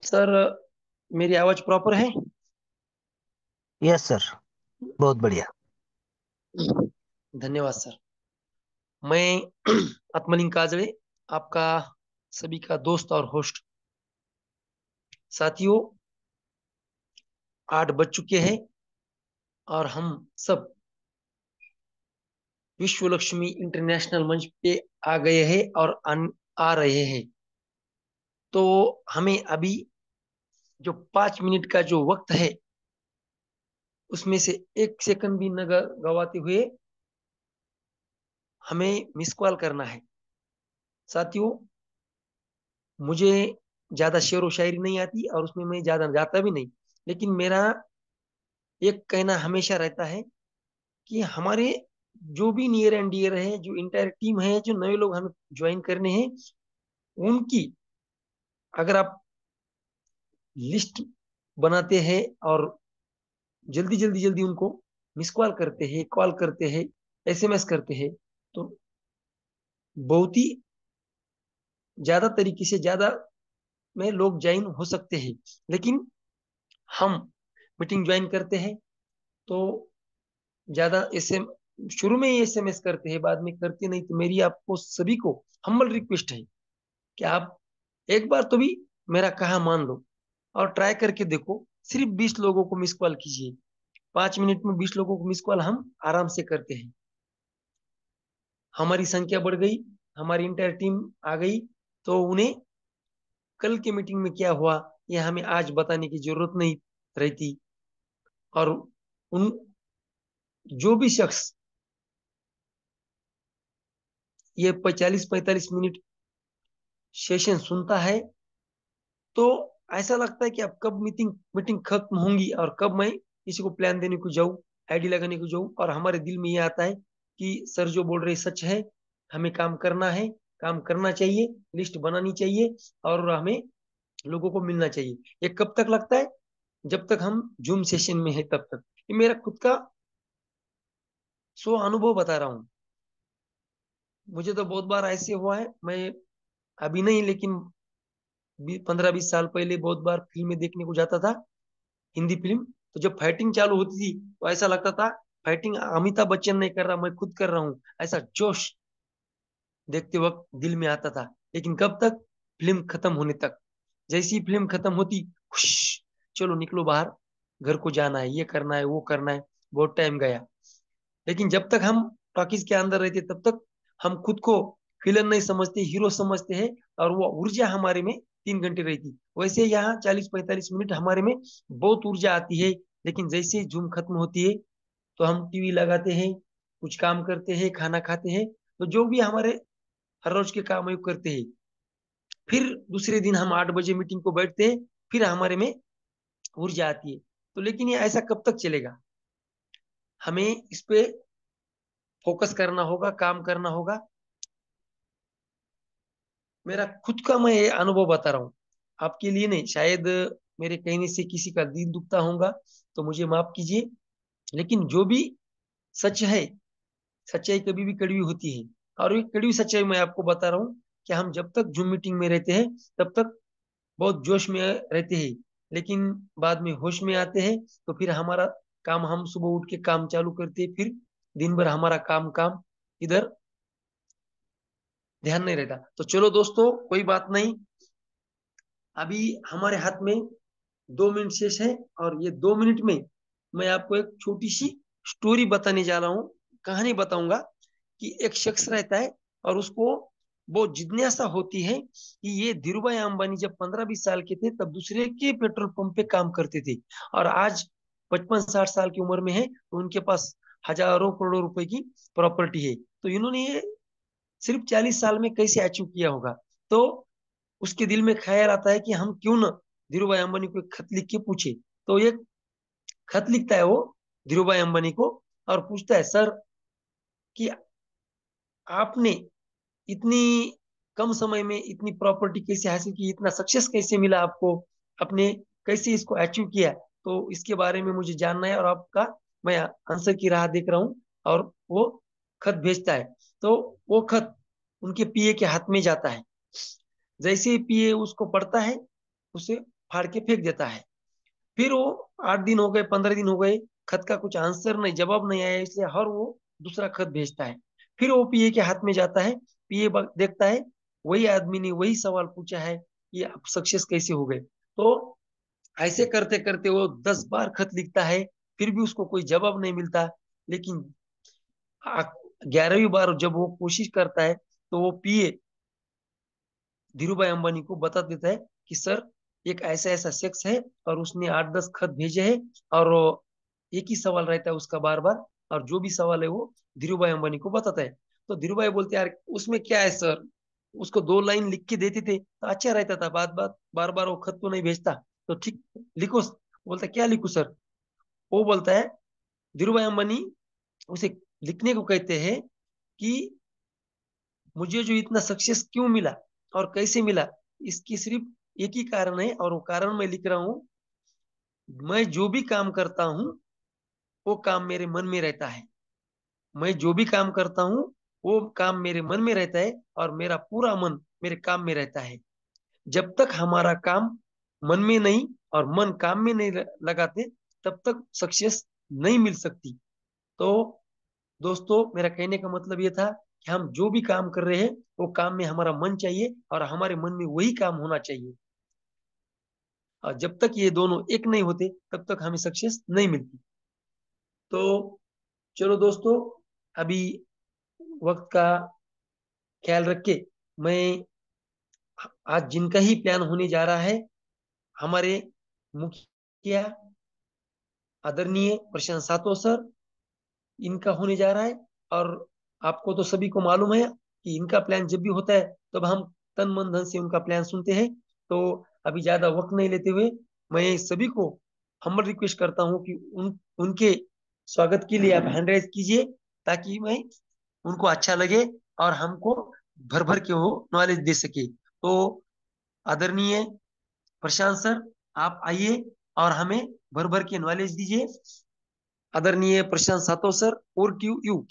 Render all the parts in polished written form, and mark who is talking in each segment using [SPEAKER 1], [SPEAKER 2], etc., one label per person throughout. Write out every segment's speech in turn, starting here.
[SPEAKER 1] Sir, मेरी आवाज proper है?
[SPEAKER 2] Yes sir. बहुत बढ़िया।
[SPEAKER 1] धन्यवाद सर। मैं आत्मलिंग काजळे, आपका सभी का दोस्त और होस्ट। साथियों, 8 बज चुके हैं और हम सब विश्व लक्ष्मी इंटरनेशनल मंच पे आ गए हैं और आ रहे हैं। तो हमें अभी जो 5 मिनट का जो वक्त है, उसमें से 1 सेकंड भी न गवाते हुए हमें मिस कॉल करना है। साथियों, मुझे ज्यादा शेर व शायरी नहीं आती और उसमें मैं ज्यादा जाता भी नहीं, लेकिन मेरा एक कहना हमेशा रहता है कि हमारे जो भी नियर एंड डियर है, जो इंटायर टीम है, जो नए लोग हमें ज्वाइन करने हैं, उनकी अगर आप लिस्ट बनाते हैं और जल्दी जल्दी जल्दी उनको मिस कॉल करते हैं, कॉल करते हैं, एसएमएस करते हैं, तो बहुत ही ज्यादा तरीके से ज्यादा में लोग ज्वाइन हो सकते हैं। लेकिन हम मीटिंग ज्वाइन करते हैं तो ज्यादा एसएम शुरू में ही एसएमएस करते हैं, बाद में करते नहीं। तो मेरी आपको सभी को हम्बल रिक्वेस्ट है कि आप एक बार तो भी मेरा कहा मान लो और ट्राई करके देखो। सिर्फ 20 लोगों को मिस कॉल कीजिए। 5 मिनट में 20 लोगों को मिस कॉल हम आराम से करते हैं। हमारी संख्या बढ़ गई, हमारी इंटायर टीम आ गई, तो उन्हें कल के मीटिंग में क्या हुआ ये हमें आज बताने की जरूरत नहीं रहती। और उन जो भी शख्स ये 40-45 मिनट सेशन सुनता है, तो ऐसा लगता है कि अब कब मीटिंग मीटिंग खत्म होंगी और कब मैं किसी को प्लान देने को जाऊं, आईडी लगाने को जाऊं। और हमारे दिल में ये आता है कि सर जो बोल रहे सच है, हमें काम करना है, काम करना चाहिए, लिस्ट बनानी चाहिए और हमें लोगों को मिलना चाहिए। ये कब तक लगता है? जब तक हम जूम सेशन में है तब तक। ये मेरा खुद का स्व अनुभव बता रहा हूँ। मुझे तो बहुत बार ऐसे हुआ है। मैं अभी नहीं, लेकिन 15-20 साल पहले बहुत बार फिल्में देखने को जाता था, हिंदी फिल्म। तो जब फाइटिंग चालू होती थी तो ऐसा लगता था फाइटिंग अमिताभ बच्चन नहीं कर रहा, मैं खुद कर रहा हूँ। ऐसा जोश देखते वक्त दिल में आता था। लेकिन कब तक? फिल्म खत्म होने तक। जैसी फिल्म खत्म होती, खुश, चलो निकलो बाहर, घर को जाना है, ये करना है, वो करना है, बहुत टाइम गया। लेकिन जब तक हम टॉकीज के अंदर रहते तब तक हम खुद को विलन नहीं समझते, हीरो समझते हैं। और वो ऊर्जा हमारे में 3 घंटे रहती। वैसे यहाँ 40-45 मिनट हमारे में बहुत ऊर्जा आती है। लेकिन जैसे जूम खत्म होती है तो हम टीवी लगाते हैं, कुछ काम करते हैं, खाना खाते हैं, तो जो भी हमारे हर रोज के काम है वो करते हैं। फिर दूसरे दिन हम 8 बजे मीटिंग को बैठते हैं, फिर हमारे में ऊर्जा आती है। तो लेकिन ये ऐसा कब तक चलेगा? हमें इस पे फोकस करना होगा, काम करना होगा। मेरा खुद का मैं ये अनुभव बता रहा हूँ, आपके लिए नहीं। शायद मेरे कहने से किसी का दिल दुखता होगा तो मुझे माफ कीजिए। लेकिन जो भी सच है, सच्चाई कभी भी कड़वी होती है। और ये कड़वी सच्चाई मैं आपको बता रहा हूँ कि हम जब तक जूम मीटिंग में रहते हैं तब तक बहुत जोश में रहते हैं। लेकिन बाद में होश में आते हैं तो फिर हमारा काम, हम सुबह उठ के काम चालू करते हैं, फिर दिन भर हमारा काम काम, इधर ध्यान नहीं रहता। तो चलो दोस्तों, कोई बात नहीं। अभी हमारे हाथ में 2 मिनट शेष है और ये 2 मिनट में मैं आपको एक छोटी सी स्टोरी बताने जा रहा हूँ, कहानी बताऊंगा। कि एक शख्स रहता है और उसको बहुत जिज्ञासा होती है कि ये धीरूभाई अंबानी जब 15-20 साल के थे तब दूसरे के पेट्रोल पंप पे काम करते थे, और आज 55-60 साल की उम्र में है तो उनके पास हजारों करोड़ों रुपए की प्रॉपर्टी है। तो इन्होंने ये सिर्फ 40 साल में कैसे अचीव किया होगा? तो उसके दिल में ख्याल आता है कि हम क्यों ना धीरू भाई अंबानी को एक खत लिख के पूछे। तो ये खत लिखता है वो धीरू भाई अंबानी को और पूछता है, सर, कि आपने इतनी कम समय में इतनी प्रॉपर्टी कैसे हासिल की, इतना सक्सेस कैसे मिला आपको, आपने कैसे इसको अचीव किया? तो इसके बारे में मुझे जानना है और आपका मैं आंसर की राह देख रहा हूँ। और वो खत भेजता है। तो वो खत उनके पीए के हाथ में जाता है। जैसे ही पीए उसको पढ़ता है, उसे फाड़ के फेंक देता है। फिर वो 8 दिन हो गए, 15 दिन हो गए, खत का कुछ आंसर नहीं, जवाब नहीं आया, इसलिए हर वो दूसरा खत भेजता है। फिर वो पीए के हाथ में जाता है। पीए देखता है वही आदमी ने वही सवाल पूछा है कि आप सक्सेस कैसे हो गए। तो ऐसे करते करते वो 10 बार खत लिखता है, फिर भी उसको कोई जवाब नहीं मिलता। लेकिन 11वीं बार जब वो कोशिश करता है, तो वो पीए धीरू भाई अंबानी को बता देता है कि सर, एक ऐसा ऐसा शख्स है और उसने 8-10 खत भेजे हैं, और एक ही सवाल रहता है उसका बार बार, और जो भी सवाल है वो धीरू भाई अंबानी को बताता है। तो धीरू भाई बोलते हैं, यार उसमें क्या है सर, उसको 2 लाइन लिख के देते थे तो अच्छा रहता था, बार बार वो खत तो नहीं भेजता। तो ठीक, लिखो। बोलता क्या लिखू सर। वो बोलता है, धीरू भाई अंबानी उसे लिखने को कहते हैं कि मुझे जो इतना सक्सेस क्यों मिला और कैसे मिला, इसकी सिर्फ एक ही कारण है, और वो कारण मैं लिख रहा हूँ। मैं जो भी काम करता हूँ वो काम मेरे मन में रहता है। मैं जो भी काम करता हूँ वो काम मेरे मन में रहता है, और मेरा पूरा मन मेरे काम में रहता है। जब तक हमारा काम मन में नहीं और मन काम में नहीं लगाते, तब तक सक्सेस नहीं मिल सकती। तो दोस्तों, मेरा कहने का मतलब ये था कि हम जो भी काम कर रहे हैं वो काम में हमारा मन चाहिए, और हमारे मन में वही काम होना चाहिए। और जब तक ये दोनों एक नहीं होते, तब तक हमें सक्सेस नहीं मिलती। तो चलो दोस्तों, अभी वक्त का ख्याल रख के, मैं आज जिनका ही प्लान होने जा रहा है, हमारे मुखिया आदरणीय प्रशांत सातो सर, इनका होने जा रहा है। और आपको तो सभी को मालूम है कि इनका प्लान जब भी होता है, तब हम तन मन धन से उनका प्लान सुनते हैं। तो अभी ज्यादा वक्त नहीं लेते हुए, मैं सभी को हम्बल रिक्वेस्ट करता हूँ कि उनके स्वागत के लिए आप हैंड राइज कीजिए, ताकि मैं उनको अच्छा लगे और हमको भर भर के वो नॉलेज दे सके। तो आदरणीय प्रशांत सर, आप आइए और हमें भर भर के नॉलेज दीजिए। आदरणीय प्रशांत सातो सर, और टू यू।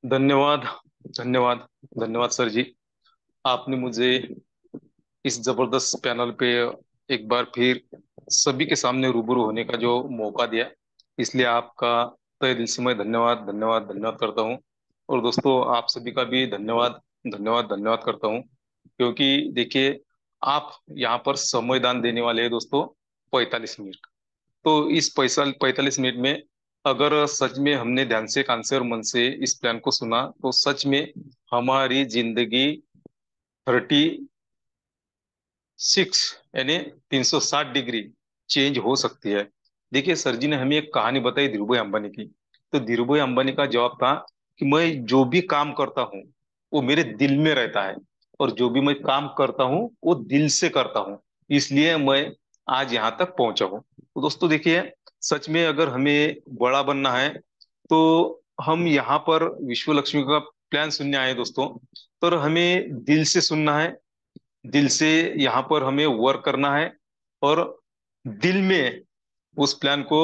[SPEAKER 3] धन्यवाद, धन्यवाद, धन्यवाद सर जी। आपने मुझे इस जबरदस्त पैनल पे एक बार फिर सभी के सामने रूबरू होने का जो मौका दिया, इसलिए आपका तहे दिल से मैं धन्यवाद, धन्यवाद, धन्यवाद करता हूँ। और दोस्तों, आप सभी का भी धन्यवाद, धन्यवाद, धन्यवाद करता हूँ। क्योंकि देखिए, आप यहाँ पर समय दान देने वाले हैं दोस्तों, 45 मिनट। तो इस 45 मिनट में अगर सच में हमने ध्यान से, कान से और मन से इस प्लान को सुना, तो सच में हमारी जिंदगी 36 यानी 360 डिग्री चेंज हो सकती है। देखिए, सर जी ने हमें एक कहानी बताई धीरूभाई अंबानी की। तो धीरूभाई अंबानी का जवाब था कि मैं जो भी काम करता हूँ वो मेरे दिल में रहता है, और जो भी मैं काम करता हूँ वो दिल से करता हूँ, इसलिए मैं आज यहाँ तक पहुंचा हूँ। तो दोस्तों देखिए, सच में अगर हमें बड़ा बनना है, तो हम यहाँ पर विश्व लक्ष्मी का प्लान सुनने आए हैं दोस्तों। तो हमें दिल से सुनना है, दिल से यहाँ पर हमें वर्क करना है, और दिल में उस प्लान को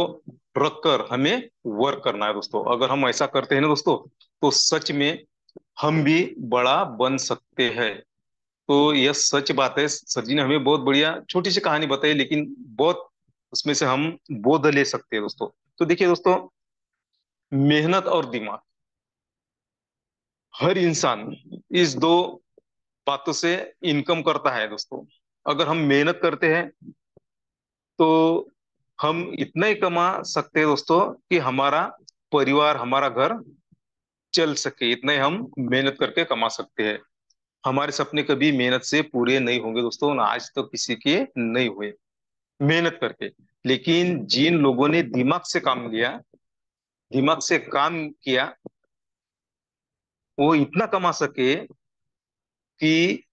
[SPEAKER 3] रख कर हमें वर्क करना है दोस्तों। अगर हम ऐसा करते हैं ना दोस्तों, तो सच में हम भी बड़ा बन सकते हैं। तो यह सच बात है। सर जी ने हमें बहुत बढ़िया छोटी सी कहानी बताई, लेकिन बहुत उसमें से हम बोध ले सकते हैं दोस्तों। तो देखिए दोस्तों, मेहनत और दिमाग, हर इंसान इस दो बातों से इनकम करता है दोस्तों। अगर हम मेहनत करते हैं, तो हम इतना ही कमा सकते हैं दोस्तों कि हमारा परिवार, हमारा घर चल सके। इतना ही हम मेहनत करके कमा सकते हैं। हमारे सपने कभी मेहनत से पूरे नहीं होंगे दोस्तों, ना आज तो किसी के नहीं हुए मेहनत करके। लेकिन जिन लोगों ने दिमाग से काम लिया, दिमाग से काम किया, वो इतना कमा सके कि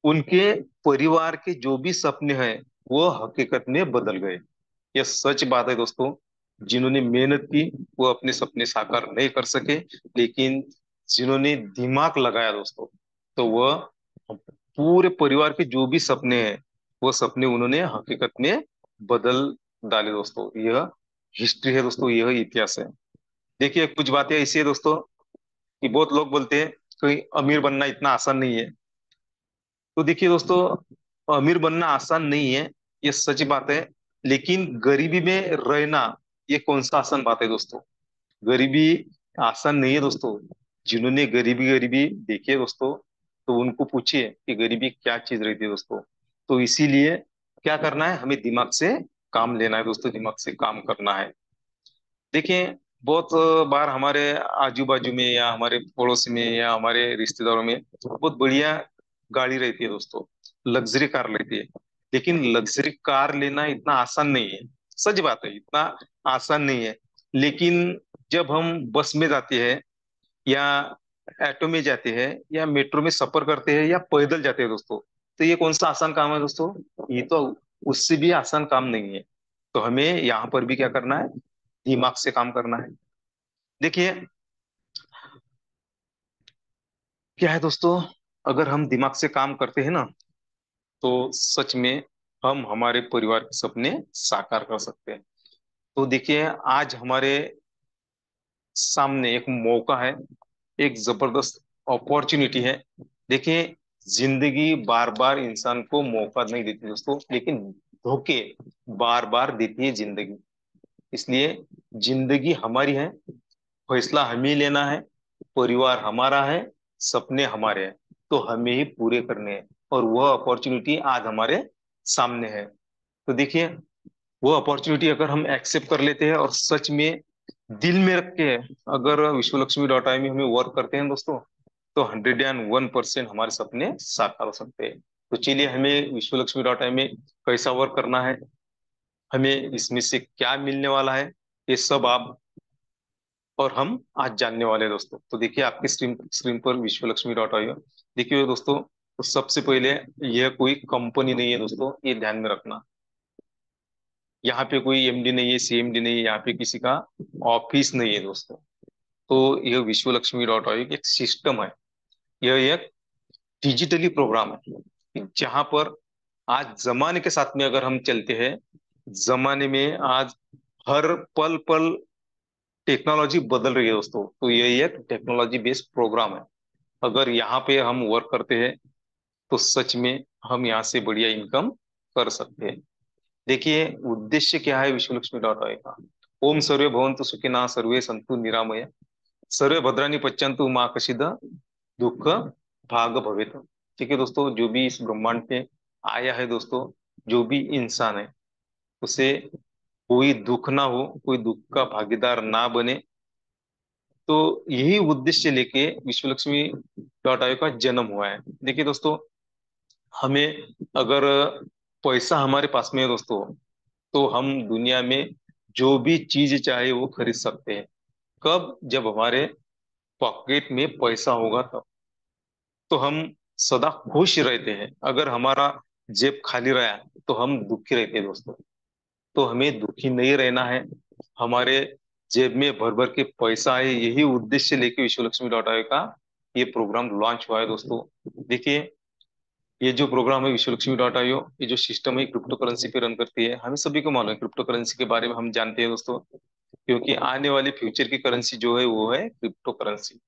[SPEAKER 3] उनके परिवार के जो भी सपने हैं वो हकीकत में बदल गए। यह सच बात है दोस्तों। जिन्होंने मेहनत की वो अपने सपने साकार नहीं कर सके, लेकिन जिन्होंने दिमाग लगाया दोस्तों, तो वह पूरे परिवार के जो भी सपने हैं वो सपने उन्होंने हकीकत में बदल डाले दोस्तों। यह हिस्ट्री है दोस्तों, यह इतिहास है। देखिए, कुछ बातें ऐसी है दोस्तों कि बहुत लोग बोलते हैं कि अमीर बनना इतना आसान नहीं है। तो देखिए दोस्तों, अमीर बनना आसान नहीं है, ये सच बात है। लेकिन गरीबी में रहना, ये कौन सा आसान बात है दोस्तों? गरीबी आसान नहीं है दोस्तों। जिन्होंने गरीबी गरीबी देखी है दोस्तों, तो उनको पूछिए कि गरीबी क्या चीज रहती है दोस्तों। तो इसीलिए क्या करना है, हमें दिमाग से काम लेना है दोस्तों, दिमाग से काम करना है। देखिए, बहुत बार हमारे आजू बाजू में या हमारे पड़ोस में या हमारे रिश्तेदारों में बहुत बढ़िया गाड़ी रहती है दोस्तों, लग्जरी कार रहती है। लेकिन लग्जरी कार लेना इतना आसान नहीं है। सच बात है, इतना आसान नहीं है। लेकिन जब हम बस में जाते हैं या ऑटो में जाते हैं या मेट्रो में सफर करते हैं या पैदल जाते हैं दोस्तों, तो ये कौन सा आसान काम है दोस्तों? ये तो उससे भी आसान काम नहीं है। तो हमें यहाँ पर भी क्या करना है, दिमाग से काम करना है। देखिए, क्या है दोस्तों, अगर हम दिमाग से काम करते हैं ना, तो सच में हम हमारे परिवार के सपने साकार कर सकते हैं। तो देखिए, आज हमारे सामने एक मौका है, एक जबरदस्त अपॉर्चुनिटी है। देखिए, जिंदगी बार बार इंसान को मौका नहीं देती दोस्तों, लेकिन धोखे बार बार देती है जिंदगी। इसलिए जिंदगी हमारी है, फैसला हमें ही लेना है, परिवार हमारा है, सपने हमारे हैं, तो हमें ही पूरे करने हैं। और वह अपॉर्चुनिटी आज हमारे सामने है। तो देखिए, वो अपॉर्चुनिटी अगर हम एक्सेप्ट कर लेते हैं और सच में दिल में रख के अगर विश्वलक्ष्मी.ai में हमें वर्क करते हैं दोस्तों, तो 101% हमारे सपने साकार हो सकते हैं। तो चलिए, हमें विश्वलक्ष्मी.ai में कैसा वर्क करना है, हमें इसमें से क्या मिलने वाला है, ये सब आप और हम आज जानने वाले हैं दोस्तों। तो देखिए, आपकी स्क्रीन स्क्रीन पर विश्वलक्ष्मी.ai है। देखिए दोस्तों, तो सबसे पहले, यह कोई कंपनी नहीं है दोस्तों, ये ध्यान में रखना। यहाँ पे कोई एमडी नहीं है, सीएमडी नहीं है, यहाँ पे किसी का ऑफिस नहीं है दोस्तों। तो यह विश्वलक्ष्मी.ai एक सिस्टम है, यह एक डिजिटली प्रोग्राम है, जहां पर आज जमाने के साथ में अगर हम चलते हैं, जमाने में आज हर पल पल टेक्नोलॉजी बदल रही है दोस्तों। तो यह एक टेक्नोलॉजी बेस्ड प्रोग्राम है। अगर यहाँ पे हम वर्क करते हैं, तो सच में हम यहाँ से बढ़िया इनकम कर सकते हैं। देखिए, उद्देश्य क्या है विश्वलक्ष्मी.ai का? ओम सर्वे भवन्तु सुखिनः, सर्वे सन्तु निरामया, सर्वे भद्राणि पश्यन्तु मा कश्चित् दुख भाग भवेत। ठीक है दोस्तों, जो भी इस ब्रह्मांड पे आया है दोस्तों, जो भी इंसान है, उसे कोई दुख ना हो, कोई दुख का भागीदार ना बने। तो यही उद्देश्य लेके विश्वलक्ष्मी.ai का जन्म हुआ है। देखिए दोस्तों, हमें अगर पैसा हमारे पास में है दोस्तों, तो हम दुनिया में जो भी चीज चाहे वो खरीद सकते हैं। कब? जब हमारे पॉकेट में पैसा होगा तब। तो हम सदा खुश रहते हैं। अगर हमारा जेब खाली रहा तो हम दुखी रहते हैं दोस्तों। तो हमें दुखी नहीं रहना है, हमारे जेब में भर भर के पैसा है। यही उद्देश्य लेके विश्वलक्ष्मी.ai का ये प्रोग्राम लॉन्च हुआ है दोस्तों। देखिए, ये जो प्रोग्राम है विश्वलक्ष्मी.ai, ये जो सिस्टम है, क्रिप्टो करेंसी पे रन करती है। हमें सभी को मालूम है, क्रिप्टो करेंसी के बारे में हम जानते हैं दोस्तों, क्योंकि आने वाली फ्यूचर की करेंसी जो है वो है क्रिप्टो करेंसी।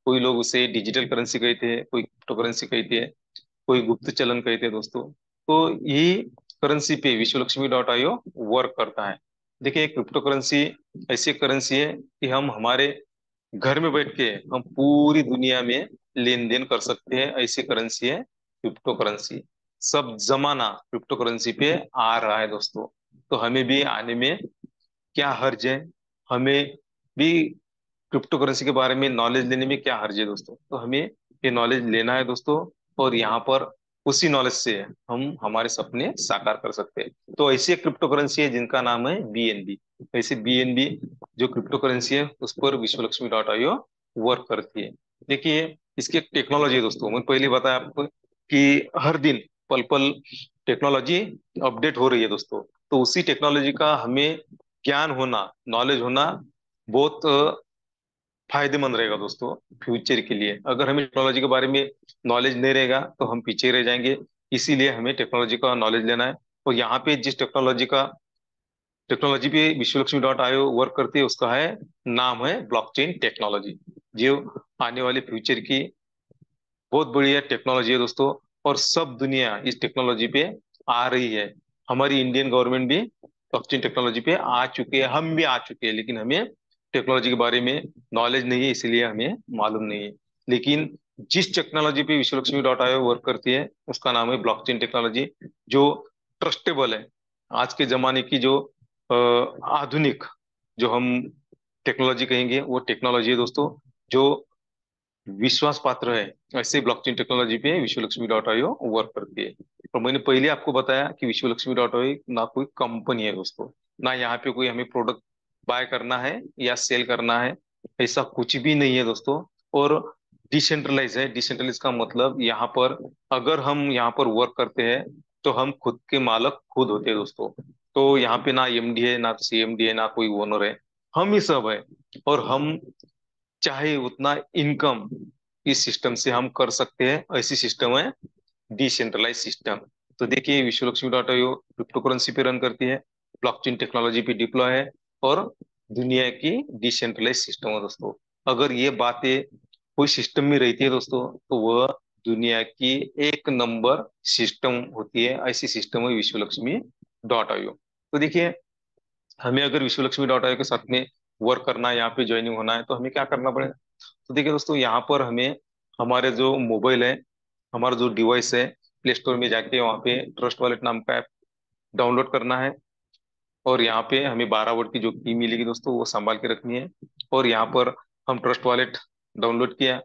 [SPEAKER 3] कोई लोग उसे डिजिटल करेंसी कहते हैं, कोई क्रिप्टो करेंसी कहते हैं, कोई गुप्त चलन कहते हैं दोस्तों। तो ये करेंसी पे विश्वलक्ष्मी.ai वर्क करता है। देखिए, क्रिप्टो करेंसी ऐसी करेंसी है कि हम हमारे घर में बैठ के हम पूरी दुनिया में लेन देन कर सकते हैं। ऐसी करेंसी है क्रिप्टो करेंसी। सब जमाना क्रिप्टो करेंसी पे आ रहा है दोस्तों। तो हमें भी आने में क्या हर्ज है, हमें भी क्रिप्टो करेंसी के बारे में नॉलेज लेने में क्या हर्ज है दोस्तों। तो हमें ये नॉलेज लेना है दोस्तों, और यहाँ पर उसी नॉलेज से हम हमारे सपने साकार कर सकते हैं। तो ऐसी एक क्रिप्टो करेंसी है जिनका नाम है बीएनबी। ऐसे बीएनबी जो क्रिप्टो करेंसी है, उस पर विश्वलक्ष्मी.ai वर्क करती है। देखिए, इसकी एक टेक्नोलॉजी है दोस्तों। मैंने पहले बताया आपको कि हर दिन पल पल टेक्नोलॉजी अपडेट हो रही है दोस्तों। तो उसी टेक्नोलॉजी का हमें ज्ञान होना, नॉलेज होना बहुत फायदेमंद रहेगा दोस्तों फ्यूचर के लिए। अगर हमें टेक्नोलॉजी के बारे में नॉलेज नहीं रहेगा तो हम पीछे रह जाएंगे। इसीलिए हमें टेक्नोलॉजी का नॉलेज लेना है। और यहाँ पे जिस टेक्नोलॉजी पे विश्वलक्ष्मी.ai वर्क करती है, उसका है नाम है ब्लॉकचेन टेक्नोलॉजी, जो आने वाले फ्यूचर की बहुत बढ़िया टेक्नोलॉजी है दोस्तों। और सब दुनिया इस टेक्नोलॉजी पे आ रही है। हमारी इंडियन गवर्नमेंट भी ब्लॉकचेन टेक्नोलॉजी पे आ चुके हैं, हम भी आ चुके हैं, लेकिन हमें टेक्नोलॉजी के बारे में नॉलेज नहीं है, इसलिए हमें मालूम नहीं है। लेकिन जिस टेक्नोलॉजी पे विश्वलक्ष्मी डॉट आईओ वर्क करती है उसका नाम है ब्लॉकचेन टेक्नोलॉजी, जो ट्रस्टेबल है। आज के जमाने की जो आधुनिक जो हम टेक्नोलॉजी कहेंगे वो टेक्नोलॉजी है दोस्तों, जो विश्वास पात्र है। ऐसे ब्लॉकचेन टेक्नोलॉजी पे विश्वलक्ष्मी डॉट आईओ वर्क करती है। और मैंने पहले आपको बताया कि विश्वलक्ष्मी डॉट आईओ ना कोई कंपनी है दोस्तों, ना यहाँ पे कोई हमें प्रोडक्ट बाय करना है या सेल करना है, ऐसा कुछ भी नहीं है दोस्तों। और डिसेंट्रलाइज है। डिसेंट्रलाइज का मतलब यहाँ पर अगर हम यहाँ पर वर्क करते हैं तो हम खुद के मालक खुद होते हैं दोस्तों। तो यहाँ पे ना एमडी है, ना सीएमडी है, ना कोई ओनर है, हम ही सब है। और हम चाहे उतना इनकम इस सिस्टम से हम कर सकते हैं, ऐसी सिस्टम है डिसेंट्रलाइज सिस्टम। तो देखिए Vishwalakshmi dot IO crypto currency पे रन करती है, ब्लॉकचेन टेक्नोलॉजी पे डिप्लॉय है, और दुनिया की डिसेंट्रलाइज सिस्टम है दोस्तों। अगर ये बातें कोई सिस्टम में रहती है दोस्तों तो वह दुनिया की एक नंबर सिस्टम होती है। ऐसी सिस्टम है विश्वलक्ष्मी डॉट आईओ। तो देखिए हमें अगर विश्वलक्ष्मी डॉट आईओ के साथ में वर्क करना है, यहाँ पे ज्वाइनिंग होना है, तो हमें क्या करना पड़ेगा। तो देखिए दोस्तों यहाँ पर हमें हमारे जो मोबाइल है, हमारा जो डिवाइस है, प्ले स्टोर में जाके वहाँ पे ट्रस्ट वॉलेट नाम का ऐप डाउनलोड करना है। और यहाँ पे हमें 12 वर्ड की जो की मिलेगी दोस्तों वो संभाल के रखनी है। और यहाँ पर हम ट्रस्ट वॉलेट डाउनलोड किया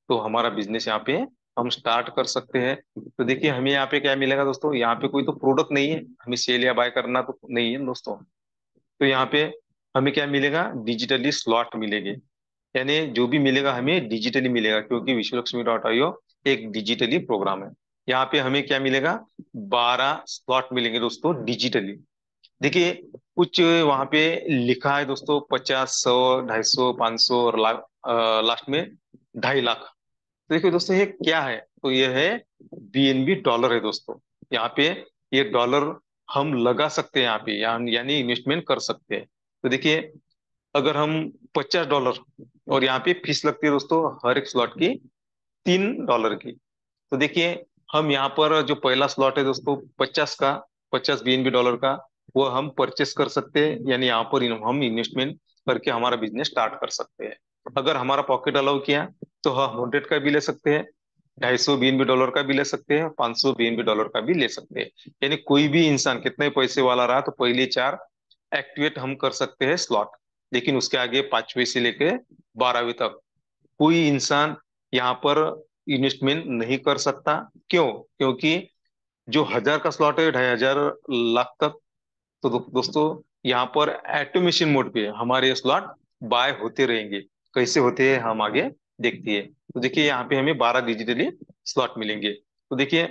[SPEAKER 3] तो हमारा बिजनेस यहाँ पे हम स्टार्ट कर सकते हैं। तो देखिए हमें यहाँ पे क्या मिलेगा दोस्तों, यहाँ पे कोई तो प्रोडक्ट नहीं है, हमें सेल या बाय करना तो नहीं है दोस्तों। तो यहाँ पे हमें क्या मिलेगा, डिजिटली स्लॉट मिलेंगे। यानी जो भी मिलेगा हमें डिजिटली मिलेगा, क्योंकि विश्वलक्ष्मी डॉट आईओ एक डिजिटली प्रोग्राम है। यहाँ पे हमें क्या मिलेगा, 12 स्लॉट मिलेंगे दोस्तों डिजिटली। देखिए कुछ वहां पे लिखा है दोस्तों 50, 100, 250, 500 और लास्ट में 2.5 लाख। तो देखिए दोस्तों ये क्या है, तो ये है बीएनबी डॉलर है दोस्तों। यहाँ पे ये डॉलर हम लगा सकते हैं यहाँ पे, यानी इन्वेस्टमेंट कर सकते हैं। तो देखिए अगर हम $50, और यहाँ पे फीस लगती है दोस्तों हर एक स्लॉट की $3 की। तो देखिए हम यहाँ पर जो पहला स्लॉट है दोस्तों 50 का, 50 बीएनबी डॉलर का, वो हम परचेस कर सकते हैं, यानी यहाँ पर हम इन्वेस्टमेंट करके हमारा बिजनेस स्टार्ट कर सकते हैं। अगर हमारा पॉकेट अलाउ किया तो हम 100 का भी ले सकते हैं, 250 बीएनबी डॉलर का भी ले सकते हैं, 500 बीएनबी डॉलर का भी ले सकते हैं। यानी कोई भी इंसान कितने पैसे वाला रहा तो पहले 4 एक्टिवेट हम कर सकते हैं स्लॉट। लेकिन उसके आगे 5वें से लेके 12वें तक कोई इंसान यहाँ पर इन्वेस्टमेंट नहीं कर सकता। क्यों? क्योंकि जो 1000 का स्लॉट है 2.5 लाख तक, तो दोस्तों यहाँ पर ऑटोमेशन मोड पे हमारे स्लॉट बाय होते रहेंगे। कैसे होते हैं हम आगे देखते हैं। तो देखिए यहाँ पे हमें 12 डिजिटली स्लॉट मिलेंगे। तो देखिए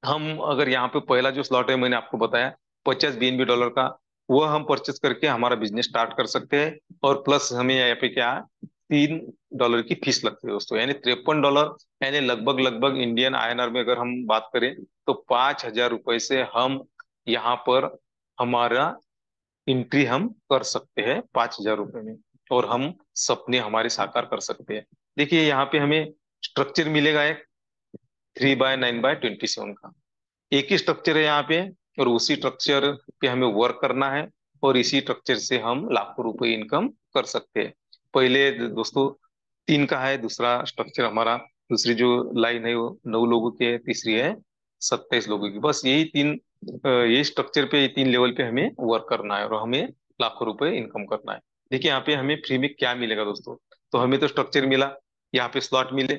[SPEAKER 3] हम अगर यहाँ पे पहला जो स्लॉट है मैंने आपको बताया 50 बीएनबी डॉलर का, वो हम परचेस करके हमारा बिजनेस स्टार्ट कर सकते हैं। और प्लस हमें यहाँ पे क्या है, $3 की फीस लगती है दोस्तों, यानी $53, यानी लगभग लगभग इंडियन आईएनआर में अगर हम बात करें तो 5,000 रुपए से हम यहाँ पर हमारा एंट्री हम कर सकते हैं 5,000 रुपए में, और हम सपने हमारे साकार कर सकते हैं। देखिए यहाँ पे हमें स्ट्रक्चर मिलेगा एक 3/9/27 का, एक ही स्ट्रक्चर है यहाँ पे, और उसी स्ट्रक्चर पे हमें वर्क करना है। और इसी स्ट्रक्चर से हम लाखों रुपए इनकम कर सकते हैं। पहले दोस्तों 3 का है, दूसरा स्ट्रक्चर हमारा, दूसरी जो लाइन है वो 9 लोगों की है, तीसरी है 27 लोगों की। बस यही 3, यही स्ट्रक्चर पे, ये 3 लेवल पे हमें वर्क करना है और हमें लाखों रुपए इनकम करना है। देखिए यहाँ पे हमें फ्री में क्या मिलेगा दोस्तों, तो हमें तो स्ट्रक्चर मिला, यहाँ पे स्लॉट मिले,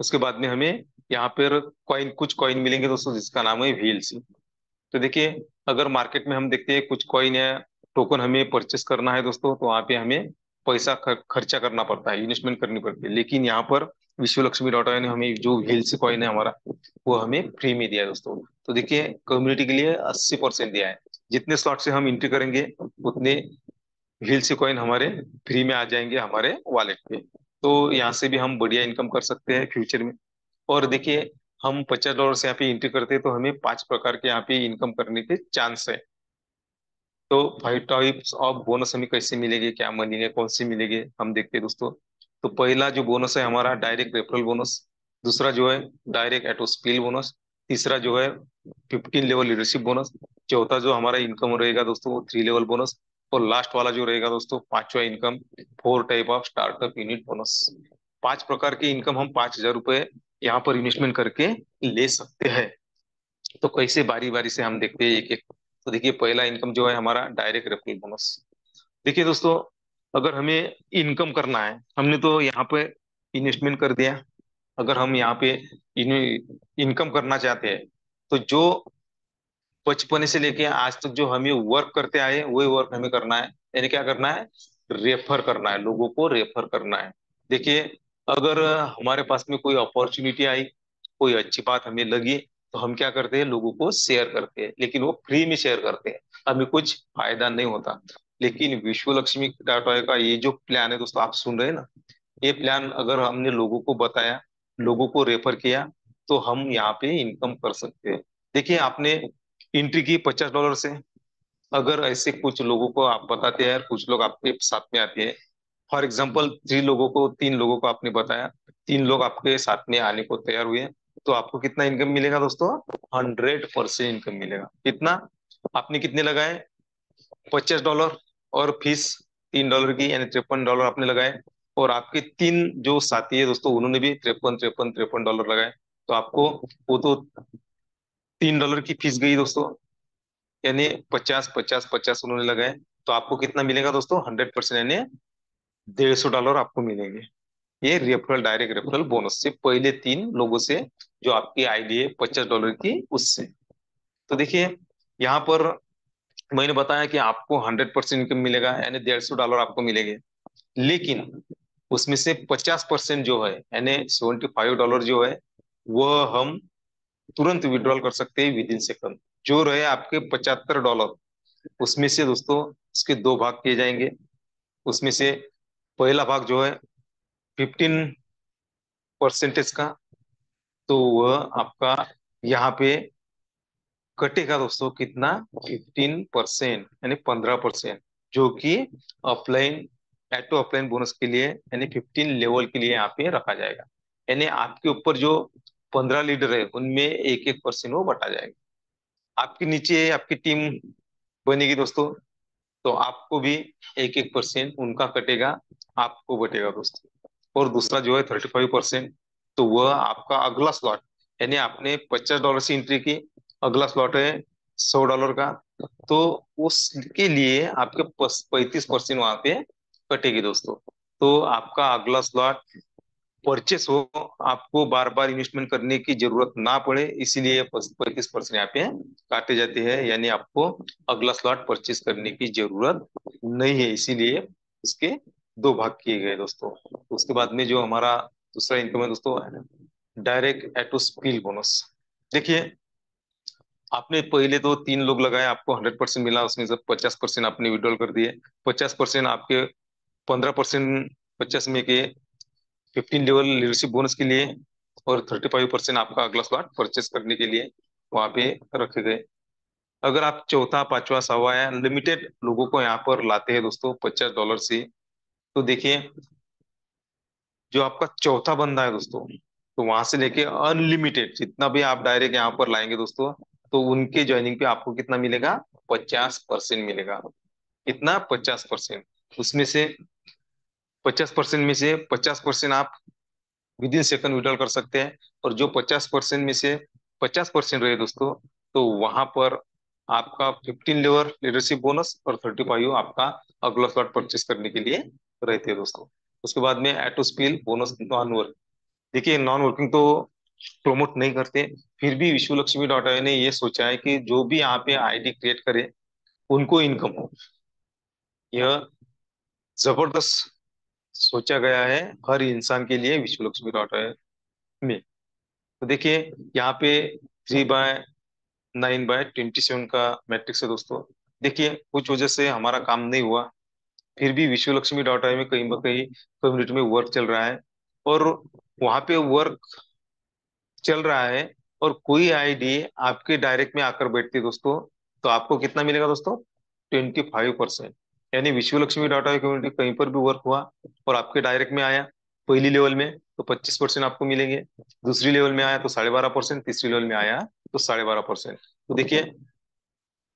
[SPEAKER 3] उसके बाद में हमें यहाँ पर कुछ कॉइन मिलेंगे दोस्तों जिसका नाम है वीएलसी। तो देखिए अगर मार्केट में हम देखते हैं कुछ कॉइन या टोकन हमें परचेस करना है दोस्तों, तो वहां पे हमें पैसा खर्चा करना पड़ता है, इन्वेस्टमेंट करनी पड़ती है। लेकिन यहाँ पर विश्वलक्ष्मी डॉट ने हमें जो वीएलसी कॉइन है हमारा, वो हमें फ्री में दिया है दोस्तों। तो देखिए कम्युनिटी के लिए 80% दिया है। जितने स्लॉट से हम एंट्री करेंगे उतने वीएलसी कॉइन हमारे फ्री में आ जाएंगे हमारे वॉलेट पे। तो यहाँ से भी हम बढ़िया इनकम कर सकते हैं फ्यूचर में। और देखिए हम $50 से यहाँ पे एंट्री करते हैं तो हमें 5 प्रकार के यहाँ पे इनकम करने के चांस है। तो 5 टाइप्स ऑफ बोनस हमें कैसे मिलेंगे, क्या मनी है, कौन से मिलेंगे, हम देखते हैं दोस्तों। तो पहला जो बोनस है हमारा डायरेक्ट रेफरल बोनस। दूसरा जो है डायरेक्ट एटो स्किल बोनस, तीसरा जो है 15 लेवल लीडरशिप बोनस, चौथा जो हमारा इनकम रहेगा दोस्तों वो 3 लेवल बोनस, और लास्ट वाला जो रहेगा दोस्तों पांचवा income 4 type of startup unit bonus. 5 प्रकार के इनकम हम 5,000 रुपए यहाँ पर इन्वेस्टमेंट करके ले सकते हैं। तो कैसे बारी बारी से हम देखते हैं एक एक। तो देखिए पहला इनकम जो है हमारा डायरेक्ट रेफरल बोनस। देखिए दोस्तों, अगर हमें इनकम करना है, हमने तो यहाँ पे इन्वेस्टमेंट कर दिया, अगर हम यहाँ पे इनकम करना चाहते हैं तो जो बचपन से लेके आज तक जो हमें वर्क करते आए वही वर्क हमें करना है। यानी क्या करना है, रेफर करना है, लोगों को रेफर करना है। देखिए, अगर हमारे पास में कोई अपॉर्चुनिटी आई, कोई अच्छी बात हमें लगी, तो हम क्या करते हैं, लोगों को शेयर करते हैं, लेकिन वो फ्री में शेयर करते हैं, हमें कुछ फायदा नहीं होता। लेकिन विश्व लक्ष्मी टाटा का ये जो प्लान है दोस्तों, आप सुन रहे हैं ना, ये प्लान अगर हमने लोगों को बताया, लोगों को रेफर किया, तो हम यहाँ पे इनकम कर सकते हैं। देखिए, आपने एंट्री की $50 से, अगर ऐसे कुछ लोगों को आप बताते हैं, कुछ लोग आपके साथ में आते हैं, फॉर एग्जाम्पल 3 लोगों को आपने बताया, 3 लोग आपके साथ में आने को तैयार हुए, तो आपको कितना इनकम मिलेगा दोस्तों, 100% इनकम मिलेगा। कितना, आपने कितने लगाए, $50, और फीस $3 की, यानी $53 आपने लगाए, और आपके 3 जो साथी है दोस्तों उन्होंने भी 53 लगाए, तो आपको वो तो $3 की फीस गई दोस्तों, यानी 50 50 50 उन्होंने लगाए, तो आपको कितना मिलेगा दोस्तों, 100%, यानी $150 आपको मिलेंगे। ये रेफरल, डायरेक्ट रेफरल बोनस से पहले 3 लोगों से, जो आपकी आईडी है $50 की, उससे। तो देखिए, यहाँ पर मैंने बताया कि आपको 100% इनकम मिलेगा, यानी $150 आपको मिलेंगे, लेकिन उसमें से 50% जो है, यानी $75 जो है, वह हम तुरंत विड्रॉल कर सकते हैं विद इन सेकंड। जो रहे आपके $75, उसमें से दोस्तों इसके 2 भाग किए जाएंगे। उसमें से पहला भाग जो है 15% का, तो वह आपका यहाँ पे कटेगा दोस्तों, कितना, 15%, यानी 15%, जो कि ऑफलाइन, एटो ऑफलाइन बोनस के लिए, यानी 15 लेवल के लिए यहाँ पे रखा जाएगा। यानी आपके ऊपर जो 15 लीडर है उनमें एक एक परसेंट वो बटा जाएगा। आपके नीचे आपकी टीम बनेगी दोस्तों, तो आपको भी एक एक परसेंट उनका कटेगा, आपको बटेगा दोस्तों। और दूसरा जो है 35%, तो वह आपका अगला स्लॉट, यानी आपने $50 से एंट्री की, अगला स्लॉट है $100 का, तो उसके लिए आपके 35% वहां पे कटेगी दोस्तों। तो आपका अगला स्लॉट परचेस हो, आपको बार बार इन्वेस्टमेंट करने की जरूरत ना पड़े, इसीलिए 35% यहाँ पे काटे जाते हैं, यानी आपको अगला स्लॉट परचेस करने की जरूरत नहीं है, इसीलिए इसके 2 भाग किए गए दोस्तों। उसके बाद में जो हमारा दूसरा इनकम है दोस्तों, डायरेक्ट एटो स्किल बोनस। देखिए, आपने पहले तो 3 लोग लगाए, आपको 100% मिला, उसमें से 50% आपने विड्रॉल कर दिए, 50% आपके 15%, 50 में के 15 लेवल लीडरशिप बोनस के लिए, और 35% आपका अगला स्लॉट परचेस करने के लिए वहां पे रखे गए। अगर आप चौथा पांचवा सवा या लिमिटेड लोगों को यहाँ पर लाते हैं दोस्तों $50 से, तो देखिए, जो आपका चौथा बंदा है दोस्तों, तो वहां से लेके अनलिमिटेड जितना भी आप डायरेक्ट यहाँ पर लाएंगे दोस्तों, तो उनके ज्वाइनिंग पे आपको कितना मिलेगा, 50% मिलेगा। कितना, 50%। उसमें से 50% में से 50% आप विद इन सेकंड विड्रॉल कर सकते हैं, और जो 50% में से 50% रहे दोस्तों, तो वहां पर आपका 15 लेवल लीडरशिप बोनस और 35 आपका अगला स्लॉट परचेस करने के लिए रहते हैं दोस्तों। उसके बाद में एटो स्पिल बोनस नॉन वर्क। देखिए, नॉन वर्किंग तो प्रमोट नहीं करते, फिर भी विश्व लक्ष्मी डॉट आई ने ये सोचा है कि जो भी यहाँ पे आईडी क्रिएट करे उनको इनकम हो। यह जबरदस्त सोचा गया है हर इंसान के लिए विश्व लक्ष्मी डॉट आई में। तो देखिए, यहाँ पे 3/9/27 का मैट्रिक्स है दोस्तों। देखिए, कुछ वजह से हमारा काम नहीं हुआ, फिर भी विश्व लक्ष्मी डॉट आई में कहीं ना कहीं कम्युनिटी में वर्क चल रहा है, और वहां पे वर्क चल रहा है, और कोई आईडी आपके डायरेक्ट में आकर बैठती है दोस्तों, तो आपको कितना मिलेगा दोस्तों, 25%। यानी विश्व लक्ष्मी डॉट आई कम्युनिटी कहीं पर भी वर्क हुआ और आपके डायरेक्ट में आया पहली लेवल में, तो 25% आपको मिलेंगे। दूसरी लेवल में आया तो 12.5%, तीसरी लेवल में आया तो 12.5%। तो देखिए,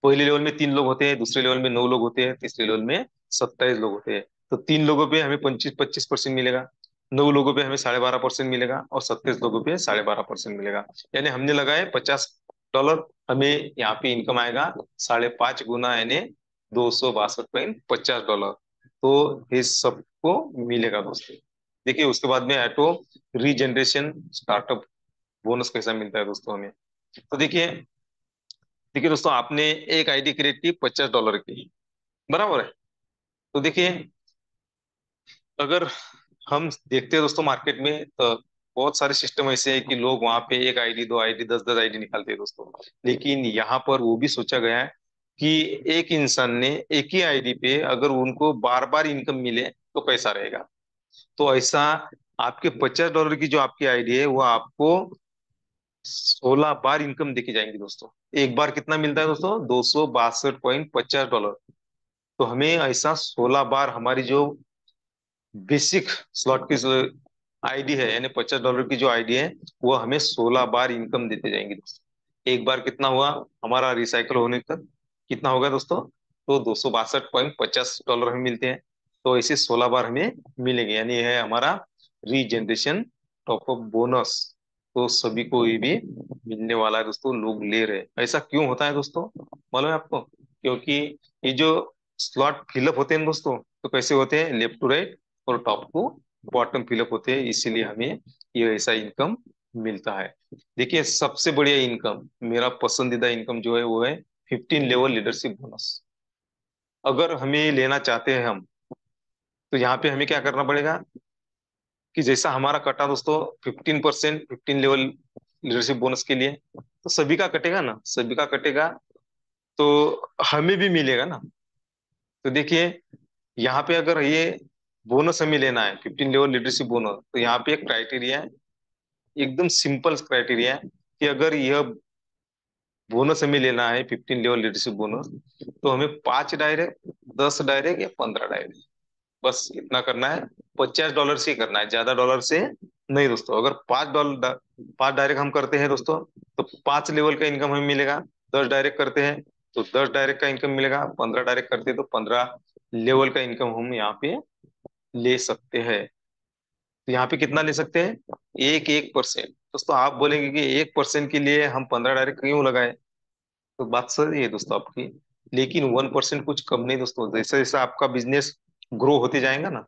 [SPEAKER 3] पहले लेवल में 3 लोग होते हैं, दूसरे लेवल में 9 लोग होते हैं, तीसरे लेवल में 27 लोग होते हैं। तो 3 लोगों पे हमें 25-25% मिलेगा, 9 लोगों पे हमें 12.5% मिलेगा, और 27 लोगों पे 12.5% मिलेगा। यानी हमने लगाए $50, हमें यहाँ पे इनकम आएगा 5.5 गुना, यानी $262.50। तो इस सबको मिलेगा दोस्तों। देखिए, उसके बाद में ऑटो रीजनरेशन स्टार्टअप बोनस कैसा मिलता है दोस्तों हमें। तो देखिए, देखिए दोस्तों, आपने एक आईडी क्रिएट की $50 की, बराबर है। तो देखिए, अगर हम देखते हैं दोस्तों मार्केट में, तो बहुत सारे सिस्टम ऐसे हैं कि लोग वहां पे एक आईडी, 2 आईडी, 10-10 आईडी निकालते हैं दोस्तों। लेकिन यहाँ पर वो भी सोचा गया है कि एक इंसान ने एक ही आईडी पे अगर उनको बार बार इनकम मिले तो कैसा रहेगा। तो ऐसा आपके $50 की जो आपकी आईडी है, वो आपको 16 बार इनकम देके जाएंगे दोस्तों। एक बार कितना मिलता है दोस्तों? $262.50। तो हमें ऐसा 16 बार हमारी जो बेसिक स्लॉट की जो आईडी है, यानी $50 की जो आईडी है, वो हमें 16 बार इनकम देते जाएंगे दोस्तों। एक बार कितना हुआ हमारा रिसाइकल होने तक, कितना होगा दोस्तों? तो $262.50 हमें मिलते हैं। तो ऐसे 16 बार हमें मिलेंगे, यानी यह है हमारा रीजनरेशन टॉपअप बोनस। तो सभी को ये भी मिलने वाला है दोस्तों, लोग ले रहे हैं। ऐसा क्यों होता है दोस्तों, मालूम है आपको? क्योंकि ये जो स्लॉट फिलअप होते हैं दोस्तों, तो कैसे होते हैं? लेफ्ट टू राइट और टॉप को बॉटम फिलअप होते हैं, इसीलिए हमें ये ऐसा इनकम मिलता है। देखिए, सबसे बढ़िया इनकम, मेरा पसंदीदा इनकम जो है वो है 15 लेवल लीडरशिप बोनस। अगर हमें लेना चाहते हैं हम, तो यहाँ पे हमें क्या करना पड़ेगा कि जैसा हमारा कटा दोस्तों 15%, 15 लेवल लीडरशिप बोनस के लिए, तो सभी का कटेगा ना, सभी का कटेगा, तो हमें भी मिलेगा ना। तो देखिए, यहाँ पे अगर ये बोनस हमें लेना है 15 लेवल लीडरशिप बोनस, तो यहाँ पे एक क्राइटेरिया है, एकदम सिंपल क्राइटेरिया है कि अगर यह बोनस हमें लेना है 15 लेवल लीडरशिप बोनस, तो हमें 5 डायरेक्ट, 10 डायरेक्ट या 15 डायरेक्ट, बस इतना करना है। $50 से ही करना है, ज्यादा डॉलर से नहीं दोस्तों। अगर $5, 5 डायरेक्ट हम करते हैं दोस्तों, तो 5 लेवल का इनकम हमें मिलेगा। 10 डायरेक्ट करते हैं तो 10 डायरेक्ट का इनकम मिलेगा। 15 डायरेक्ट करते हैं तो 15 लेवल का इनकम हम यहाँ पे ले सकते हैं। तो यहाँ पे कितना ले सकते हैं? 1% दोस्तों। आप बोलेंगे कि 1% के लिए हम 15 डायरेक्ट क्यों लगाए, तो बात सही है दोस्तों आपकी। लेकिन 1% कुछ कम नहीं दोस्तों। जैसे जैसा आपका बिजनेस ग्रो होते जाएगा ना,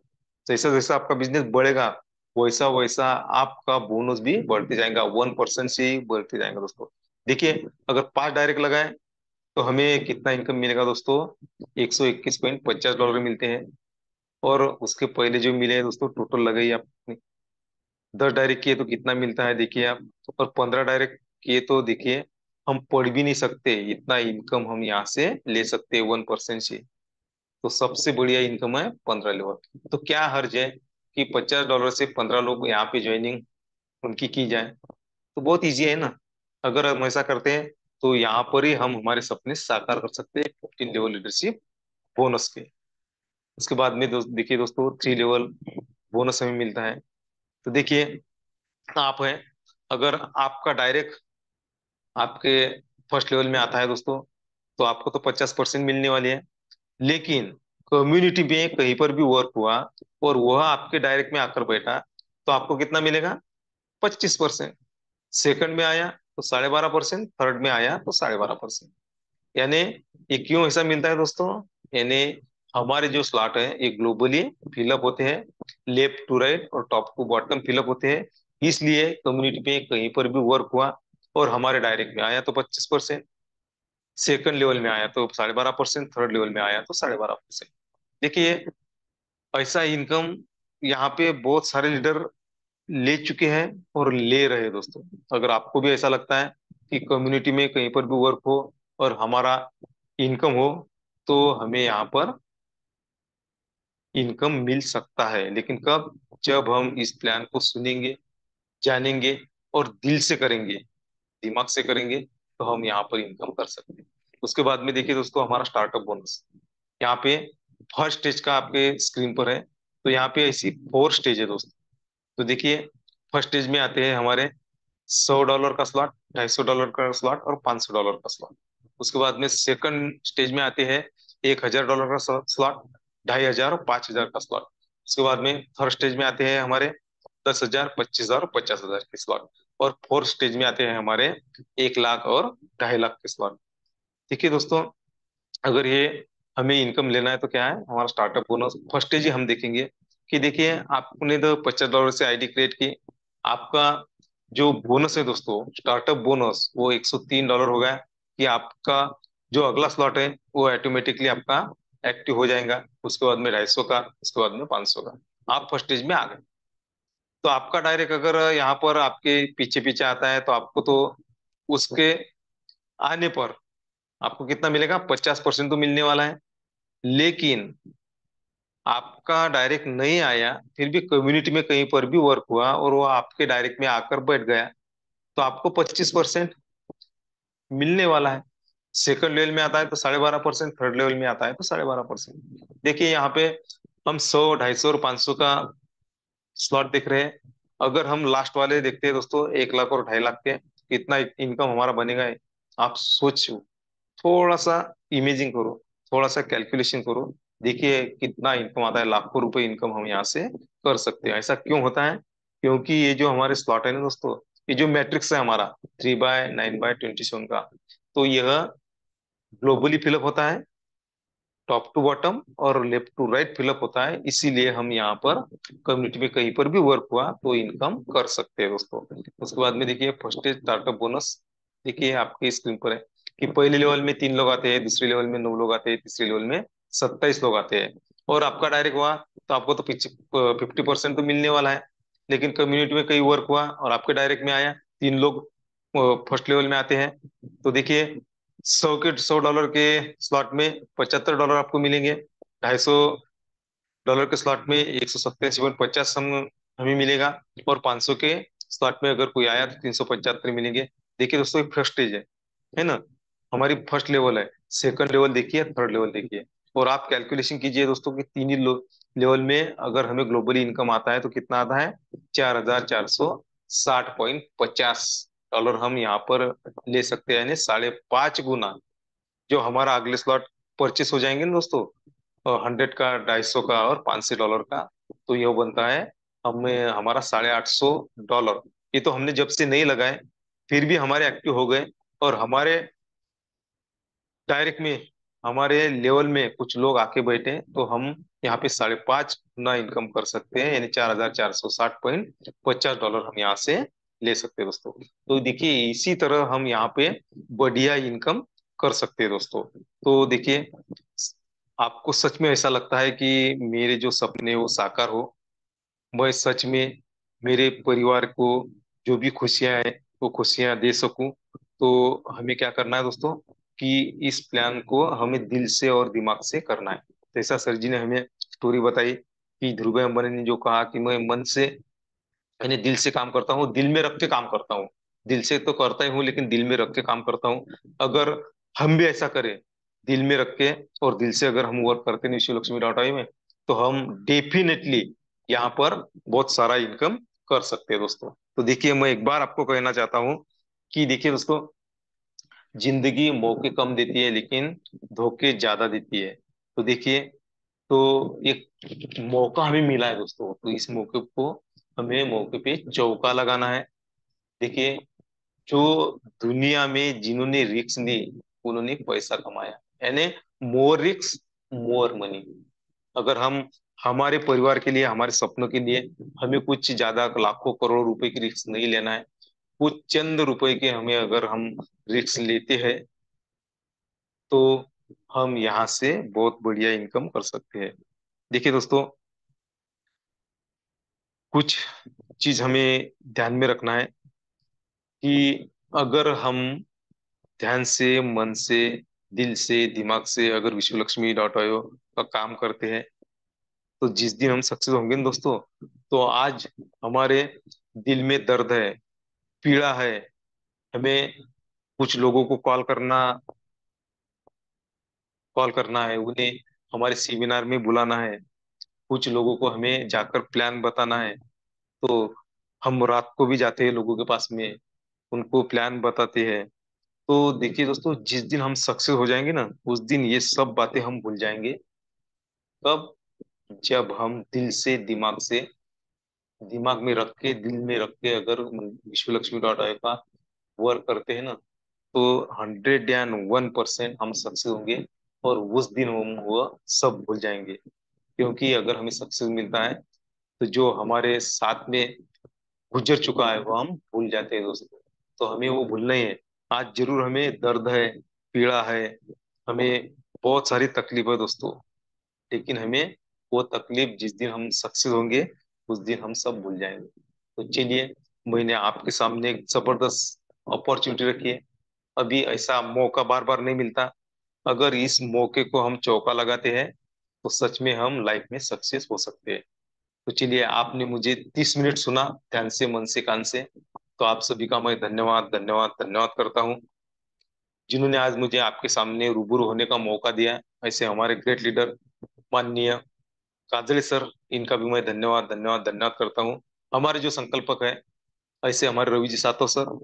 [SPEAKER 3] जैसा जैसा आपका बिजनेस बढ़ेगा, वैसा वैसा आपका बोनस भी बढ़ते जाएगा, 1% से ही बढ़ते जाएगा दोस्तों। देखिए, अगर 5 डायरेक्ट लगाए तो हमें कितना इनकम मिलेगा दोस्तों? $121.50 मिलते हैं। और उसके पहले जो मिले हैं दोस्तों, टोटल लगाइए आप। 10 डायरेक्ट किए तो कितना मिलता है देखिए आप। और 15 डायरेक्ट किए तो देखिए, हम पढ़ भी नहीं सकते इतना इनकम हम यहाँ से ले सकते हैं 1% से। तो सबसे बढ़िया इनकम है 15 लेवल। तो क्या हर्ज है कि $50 से 15 लोग यहाँ पे ज्वाइनिंग उनकी की जाए? तो बहुत इजी है ना। अगर हम ऐसा करते हैं तो यहाँ पर ही हम हमारे सपने साकार कर सकते हैं 15 लेवल लीडरशिप बोनस के। उसके बाद में देखिए दोस्तों, 3 लेवल बोनस हमें मिलता है। तो देखिए, आप है, अगर आपका डायरेक्ट आपके फर्स्ट लेवल में आता है दोस्तों, तो आपको तो 50% मिलने वाली है। लेकिन कम्युनिटी में कहीं पर भी वर्क हुआ और वह आपके डायरेक्ट में आकर बैठा, तो आपको कितना मिलेगा? 25%। सेकंड में आया तो 12.5%, थर्ड में आया तो 12.5%। यानी ये क्यों ऐसा मिलता है दोस्तों? यानी हमारे जो स्लॉट है ये ग्लोबली फिलअप होते हैं, लेफ्ट टू राइट और टॉप टू बॉटम फिलअप होते हैं। इसलिए कम्युनिटी पे कहीं पर भी वर्क हुआ और हमारे डायरेक्ट में आया तो 25%, सेकंड लेवल में आया तो 12.5%, थर्ड लेवल में आया तो 12.5%। देखिए, ऐसा इनकम यहाँ पे बहुत सारे लीडर ले चुके हैं और ले रहे हैं दोस्तों। अगर आपको भी ऐसा लगता है कि कम्युनिटी में कहीं पर भी वर्क हो और हमारा इनकम हो, तो हमें यहाँ पर इनकम मिल सकता है। लेकिन कब? जब हम इस प्लान को सुनेंगे, जानेंगे और दिल से करेंगे, दिमाग से करेंगे, तो हम यहाँ पर इनकम कर सकते हैं। उसके बाद में देखिए दोस्तों, हमारा स्टार्टअप बोनस यहाँ पे फर्स्ट स्टेज का आपके स्क्रीन पर है। तो यहाँ पे ऐसी 4 स्टेज है दोस्तों। तो देखिए, फर्स्ट स्टेज में आते हैं हमारे $100 का स्लॉट, $250 का स्लॉट और $500 का स्लॉट। उसके बाद में सेकंड स्टेज में आते हैं $1000 का स्लॉट, 2500 और 5000 का स्लॉट। उसके बाद में थर्ड स्टेज में आते हैं हमारे 10,000, 25,000 और 50,000 के स्लॉट। और फोर्थ स्टेज में आते हैं हमारे 1 लाख और 2.5 लाख के स्लॉट। ठीक है दोस्तों, अगर ये हमें इनकम लेना है तो क्या है हमारा स्टार्टअप बोनस फर्स्ट स्टेज ही हम देखेंगे। कि देखिए आपने तो $50 से आईडी क्रिएट की, आपका जो बोनस है दोस्तों स्टार्टअप बोनस वो $103 हो गया। कि आपका जो अगला स्लॉट है वो ऑटोमेटिकली आपका एक्टिव हो जाएगा। उसके बाद में 250 का, उसके बाद में 500 का, आप फर्स्ट स्टेज में आ गए। तो आपका डायरेक्ट अगर यहाँ पर आपके पीछे पीछे आता है तो आपको तो उसके आने पर आपको कितना मिलेगा, 50% तो मिलने वाला है। लेकिन आपका डायरेक्ट नहीं आया, फिर भी कम्युनिटी में कहीं पर भी वर्क हुआ और वो आपके डायरेक्ट में आकर बैठ गया, तो आपको 25% मिलने वाला है। सेकंड लेवल में आता है तो 12.5%, थर्ड लेवल में आता है तो 12.5%। देखिए यहाँ पे हम 100, 250 और 500 का स्लॉट देख रहे हैं। अगर हम लास्ट वाले देखते हैं दोस्तों 1 लाख और 2.5 लाख के, कितना इनकम हमारा बनेगा है? आप सोचो, थोड़ा सा इमेजिंग करो, थोड़ा सा कैलकुलेशन करो, देखिए कितना इनकम आता है। लाखों रुपए इनकम हम यहाँ से कर सकते हैं। ऐसा क्यों होता है? क्योंकि ये जो हमारे स्लॉट है ना दोस्तों, ये जो मैट्रिक्स है हमारा 3/9/27 का, तो यह ग्लोबली फिलअप होता है, टॉप टू बॉटम और लेफ्ट टू राइट फिलअप होता है। इसीलिए हम यहाँ पर कम्युनिटी में कहीं पर भी वर्क हुआ तो इनकम कर सकते हैं दोस्तों। उसके बाद में देखिए फर्स्ट स्टार्टअप बोनस, देखिए आपकी स्क्रीन पर है कि पहले लेवल में 3 लोग आते हैं, दूसरे लेवल में 9 लोग आते हैं, तीसरे लेवल में 27 लोग आते हैं। और आपका डायरेक्ट हुआ तो आपको तो 50% तो मिलने वाला है। लेकिन कम्युनिटी में कहीं वर्क हुआ और आपके डायरेक्ट में आया, 3 लोग फर्स्ट लेवल में आते हैं, तो देखिए 100 के स्लॉट में $75 आपको मिलेंगे, $250 के स्लॉट में 187.50 हमें मिलेगा, और 500 के स्लॉट में अगर कोई आया तो 375 मिलेंगे। देखिए दोस्तों ये फर्स्ट स्टेज है ना, हमारी फर्स्ट लेवल है। सेकंड लेवल देखिए, थर्ड लेवल देखिए, और आप कैलकुलेशन कीजिए दोस्तों कि तीन ही लेवल में अगर हमें ग्लोबली इनकम आता है तो कितना आता है, $4,460.50 हम यहाँ पर ले सकते हैं, यानी 5.5 गुना जो हमारा अगले स्लॉट परचेस हो जाएंगे ना दोस्तों, 100 का, 250 का और $500 का, तो यह बनता है हमें हमारा $850। ये तो हमने जब से नहीं लगाए फिर भी हमारे एक्टिव हो गए, और हमारे डायरेक्ट में हमारे लेवल में कुछ लोग आके बैठे तो हम यहाँ पे 5.5 गुना इनकम कर सकते हैं, यानी $4,460.50 हम यहाँ से ले सकते हैं दोस्तों। तो देखिए इसी तरह हम यहाँ पे बढ़िया इनकम कर सकते हैं दोस्तों। तो देखिए आपको सच में ऐसा लगता है कि मेरे जो सपने वो साकार हो, मैं सच में मेरे परिवार को जो भी खुशियां हैं वो खुशियां दे सकूं, तो हमें क्या करना है दोस्तों कि इस प्लान को हमें दिल से और दिमाग से करना है। जैसा सर जी ने हमें स्टोरी बताई कि ध्रुव अंबानी ने जो कहा कि मैं मन से यानी दिल से काम करता हूँ, दिल में रख के काम करता हूँ। दिल से तो करता ही हूँ लेकिन दिल में रख के काम करता हूँ। अगर हम भी ऐसा करें, दिल में रख के और दिल से अगर हम वर्क करते हैं विश्वलक्ष्मी.ai में, तो हम डेफिनेटली यहाँ पर बहुत सारा इनकम कर सकते हैं दोस्तों। तो देखिए मैं एक बार आपको कहना चाहता हूँ कि देखिए दोस्तों, जिंदगी मौके कम देती है लेकिन धोखे ज्यादा देती है। तो देखिए, तो एक मौका हमें मिला है दोस्तों, तो इस मौके को हमें मौके पे चौका लगाना है। देखिए, जो दुनिया में जिन्होंने रिस्क ली उन्होंने पैसा कमाया, यानी मोर रिस्क मोर मनी। अगर हम हमारे परिवार के लिए, हमारे सपनों के लिए हमें कुछ ज्यादा लाखों करोड़ रुपए की रिस्क नहीं लेना है, कुछ चंद रुपए के हमें अगर हम रिस्क लेते हैं तो हम यहाँ से बहुत बढ़िया इनकम कर सकते हैं। देखिए दोस्तों, कुछ चीज हमें ध्यान में रखना है कि अगर हम ध्यान से, मन से, दिल से, दिमाग से अगर विश्वलक्ष्मी.io का काम करते हैं, तो जिस दिन हम सक्सेस होंगे ना दोस्तों, तो आज हमारे दिल में दर्द है, पीड़ा है, हमें कुछ लोगों को कॉल करना है, उन्हें हमारे सेमिनार में बुलाना है, कुछ लोगों को हमें जाकर प्लान बताना है, तो हम रात को भी जाते हैं लोगों के पास में, उनको प्लान बताते हैं। तो देखिए दोस्तों, जिस दिन हम सक्सेस हो जाएंगे ना, उस दिन ये सब बातें हम भूल जाएंगे। कब? जब हम दिल से, दिमाग में रख के, दिल में रख के अगर विश्वलक्ष्मी.ai का वर्क करते हैं ना, तो 101% हम सक्सेस होंगे। और उस दिन हम वो सब भूल जाएंगे। क्योंकि अगर हमें सक्सेस मिलता है, तो जो हमारे साथ में गुजर चुका है वो हम भूल जाते हैं दोस्तों। तो हमें वो भूलना ही है। आज जरूर हमें दर्द है, पीड़ा है, हमें बहुत सारी तकलीफ है दोस्तों, लेकिन हमें वो तकलीफ जिस दिन हम सक्सेस होंगे, उस दिन हम सब भूल जाएंगे। तो चलिए, मैंने आपके सामने एक जबरदस्त अपॉर्चुनिटी रखी है। अभी ऐसा मौका बार बार नहीं मिलता। अगर इस मौके को हम चौका लगाते हैं, तो सच में हम लाइफ में सक्सेस हो सकते हैं। तो चलिए, आपने मुझे 30 मिनट सुना ध्यान से, मन से, कान से। तो आप सभी का मैं धन्यवाद धन्यवाद धन्यवाद करता हूँ, जिन्होंने आज मुझे आपके सामने रूबरू होने का मौका दिया। ऐसे हमारे ग्रेट लीडर माननीय काजले सर, इनका भी मैं धन्यवाद धन्यवाद धन्यवाद करता हूँ। हमारे जो संकल्पक है, ऐसे हमारे रवि जी सातो सर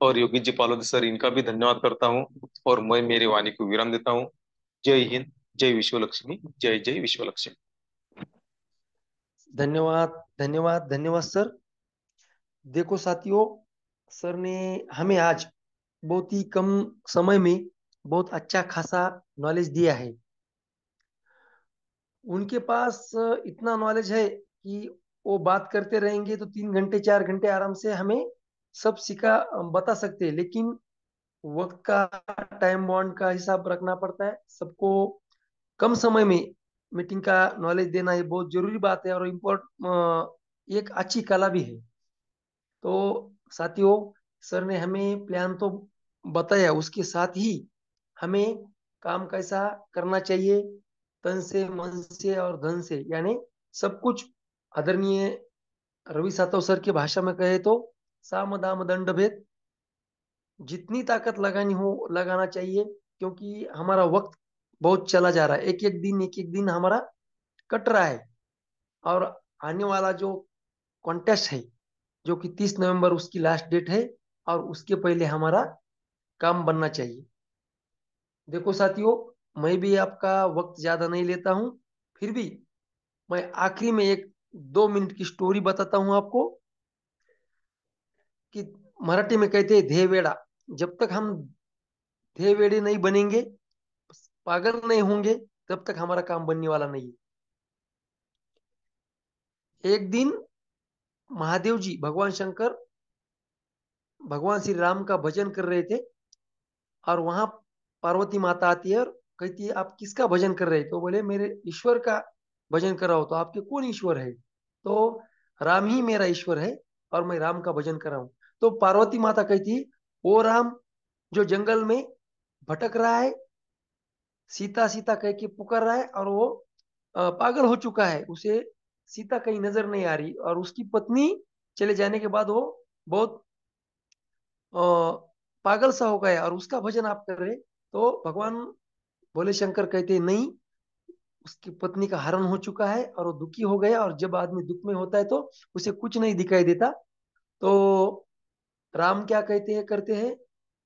[SPEAKER 3] और योगी जी पालोद सर, इनका भी धन्यवाद करता हूँ। और मैं मेरी वाणी को विराम देता हूँ। जय हिंद, जय विश्व लक्ष्मी, जय जय विश्व लक्ष्मी।
[SPEAKER 1] धन्यवाद धन्यवाद धन्यवाद सर। देखो साथियों, सर ने हमें आज बहुत ही कम समय में बहुत अच्छा खासा नॉलेज दिया है। उनके पास इतना नॉलेज है कि वो बात करते रहेंगे तो 3 घंटे 4 घंटे आराम से हमें सब सिखा बता सकते हैं। लेकिन वक्त का, टाइम बॉन्ड का हिसाब रखना पड़ता है सबको। कम समय में मीटिंग का नॉलेज देना ये बहुत जरूरी बात है और एक अच्छी कला भी है। तो साथियों, सर ने हमें प्लान तो बताया, उसके साथ ही हमें काम कैसा करना चाहिए, तन से, मन से और धन से, यानी सब कुछ। आदरणीय रवि सातव सर की भाषा में कहे तो साम दाम दंड भेद, जितनी ताकत लगानी हो लगाना चाहिए। क्योंकि हमारा वक्त बहुत चला जा रहा है, एक एक दिन हमारा कट रहा है। और आने वाला जो कॉन्टेस्ट है, जो कि 30 नवंबर उसकी लास्ट डेट है, और उसके पहले हमारा काम बनना चाहिए। देखो साथियों, मैं भी आपका वक्त ज्यादा नहीं लेता हूँ, फिर भी मैं आखिरी में एक 2 मिनट की स्टोरी बताता हूँ आपको। कि मराठी में कहते हैं ध्येय वेड़ा। जब तक हम ध्येय वेड़े नहीं बनेंगे, पागल नहीं होंगे, तब तक हमारा काम बनने वाला नहीं है। एक दिन महादेव जी, भगवान शंकर, भगवान श्री राम का भजन कर रहे थे। और वहां पार्वती माता आती है और कहती है आप किसका भजन कर रहे हैं? तो बोले मेरे ईश्वर का भजन कर रहा हूं। तो आपके कौन ईश्वर है? तो राम ही मेरा ईश्वर है, और मैं राम का भजन कर रहा हूँ। तो पार्वती माता कहती है, वो राम जो जंगल में भटक रहा है, सीता सीता कह के पुकार रहा है, और वो पागल हो चुका है, उसे सीता कहीं नजर नहीं आ रही, और उसकी पत्नी चले जाने के बाद वो बहुत अ, पागल सा हो गया, और उसका भजन आप कर रहे। तो भगवान भोले शंकर कहते हैं नहीं, उसकी पत्नी का हरण हो चुका है और वो दुखी हो गया। और जब आदमी दुख में होता है तो उसे कुछ नहीं दिखाई देता। तो राम क्या कहते हैं करते हैं,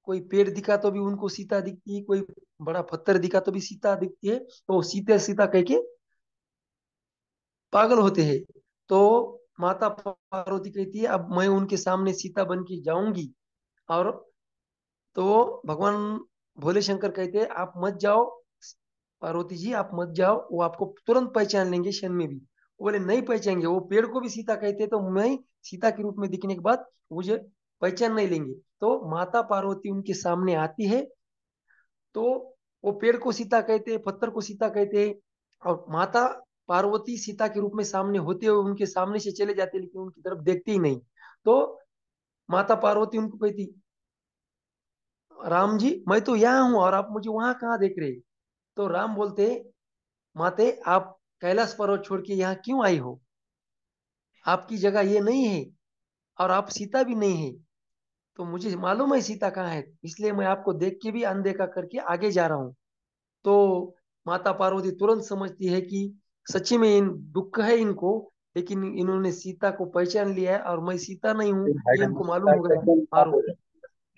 [SPEAKER 1] कोई पेड़ दिखा तो भी उनको सीता दिखती है, कोई बड़ा पत्थर दिखा तो भी सीता दिखती है, तो वो सीता सीता कह के पागल होते हैं। तो माता पार्वती कहती है अब मैं उनके सामने सीता बन के जाऊंगी। और तो भगवान भोले शंकर कहते हैं आप मत जाओ, पार्वती जी आप मत जाओ, वो आपको तुरंत पहचान लेंगे क्षण में भी। वो बोले नहीं पहचानेंगे, वो पेड़ को भी सीता कहते हैं, तो मैं सीता के रूप में दिखने के बाद मुझे पहचान नहीं लेंगे। तो माता पार्वती उनके सामने आती है। तो वो पेड़ को सीता कहते हैं, पत्थर को सीता कहते हैं। और माता पार्वती सीता के रूप में सामने होते हुए उनके सामने से चले जाते, लेकिन उनकी तरफ देखते ही नहीं। तो माता पार्वती उनको कहती, राम जी मैं तो यहाँ हूँ और आप मुझे वहां कहाँ देख रहे हैं? तो राम बोलते, माते आप कैलाश पर्वत छोड़ के यहाँ क्यों आई हो? आपकी जगह ये नहीं है, और आप सीता भी नहीं है। तो मुझे मालूम है सीता कहाँ है, इसलिए मैं आपको देख के भी अनदेखा करके आगे जा रहा हूँ। तो माता पार्वती तुरंत समझती है कि सच्ची में इन दुख है इनको, लेकिन इन्होंने सीता को पहचान लिया है और मैं सीता नहीं हूँ,
[SPEAKER 4] हाइट
[SPEAKER 1] ये इनको मालूम हो गया। और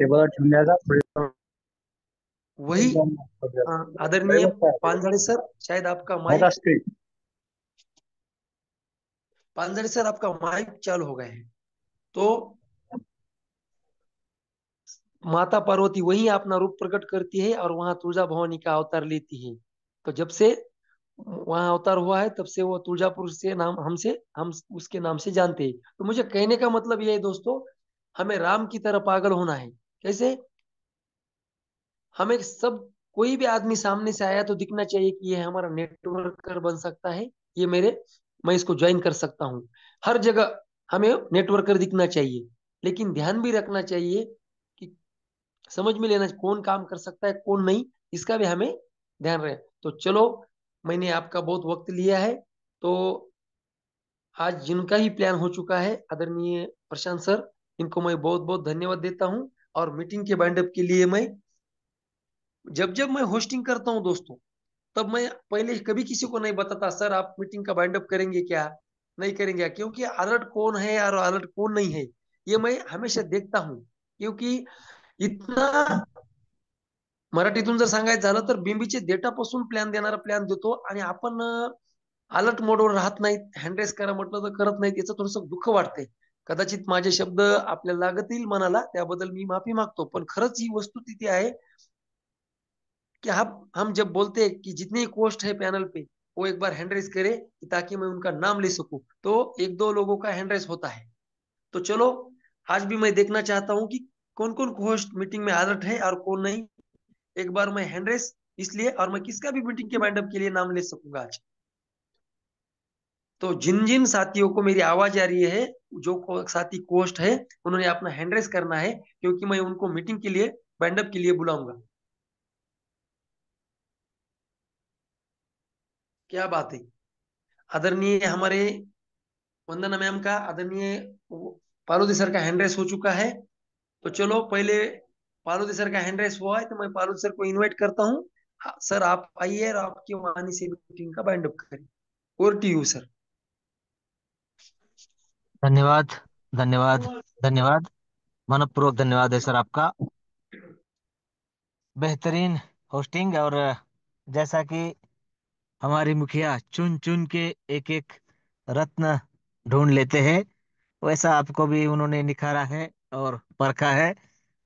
[SPEAKER 4] टेबल छूट जाएगा
[SPEAKER 1] वही आदरणीय पांजाड़े सर, शायद आपका माइक, पांजाड़े सर आपका माइक चालू हो गया है। तो माता पार्वती वही अपना रूप प्रकट करती है और वहां तुलजा भवानी का अवतार लेती है। तो जब से वहां अवतार हुआ है तब से वो तुलजापुर से नाम हम उसके नाम से जानते हैं। तो मुझे कहने का मतलब ये है दोस्तों, हमें राम की तरह पागल होना है। कैसे? हमें सब, कोई भी आदमी सामने से आया तो दिखना चाहिए कि ये हमारा नेटवर्कर बन सकता है, ये मेरे, मैं इसको ज्वाइन कर सकता हूँ। हर जगह हमें नेटवर्कर दिखना चाहिए, लेकिन ध्यान भी रखना चाहिए कि समझ में लेना कौन काम कर सकता है कौन नहीं, इसका भी हमें ध्यान रहे। तो चलो, मैंने आपका बहुत वक्त लिया है। तो आज जिनका ही प्लान हो चुका है, आदरणीय प्रशांत सर, इनको मैं बहुत बहुत धन्यवाद देता हूँ। और मीटिंग के बाइंडअप के लिए मैं, जब जब मैं होस्टिंग करता हूँ दोस्तों, तब मैं पहले कभी किसी को नहीं बताता सर आप मीटिंग का बाइंडअप करेंगे क्या, नहीं करेंगे क्या, क्योंकि अलर्ट कौन है और अलर्ट कौन नहीं है ये मैं हमेशा देखता हूँ। क्योंकि इतना, मराठीतून जर सांगायचं झालं तर बिंबीचे डेटापासून प्लॅन देणारा प्लॅन देतो आणि आपण अलर्ट मोडवर राहत नाहीत, हँडरेस करा म्हटलं तर करत नाहीत, याचं थोडंसं दुःख वाटतंय। कदाचित माझे शब्द आपल्याला लागतील मनाला, त्याबद्दल मी माफी मागतो, पण खरंच ही वस्तुस्थिती आहे कि हम जब बोलते हैं कि जितने पोस्ट है पैनल पे वो एक बार हैंड रेस करे ताकि मैं उनका नाम ले सकूं, तो एक दो लोगों का हैंड रेस होता है। तो चलो, आज भी मैं देखना चाहता हूँ कि कौन कौन होस्ट मीटिंग में अलर्ट है और कौन नहीं। एक बार मैं हैंड रेस इसलिए, और मैं किसका भी मीटिंग के बाइंडअप के लिए नाम ले सकूंगा आज। तो जिन जिन साथियों को मेरी आवाज आ रही है, जो साथी कोस्ट है, उन्होंने अपना हैंड रेस करना है, क्योंकि मैं उनको मीटिंग के लिए, बाइंडअप के लिए बुलाऊंगा। क्या बात है। आदरणीय हमारे वंदना मैम का, आदरणीय पालोदी सर का हैंड रेस हो चुका है। तो चलो, पहले पालोदी सर का हैंड रेस हुआ है तो मैं पालोदी सर को इनवाइट करता हूँ। हाँ, सर आप आइए और आपकी वाणी से मीटिंग का बाइंड अप करें। Over to you sir.
[SPEAKER 2] धन्यवाद, धन्यवाद, धन्यवाद। मनपूर्वक धन्यवाद है सर आपका। बेहतरीन होस्टिंग। और जैसा कि हमारी मुखिया चुन चुन के एक एक रत्न ढूंढ लेते हैं, वैसा आपको भी उन्होंने निखारा है और परखा है।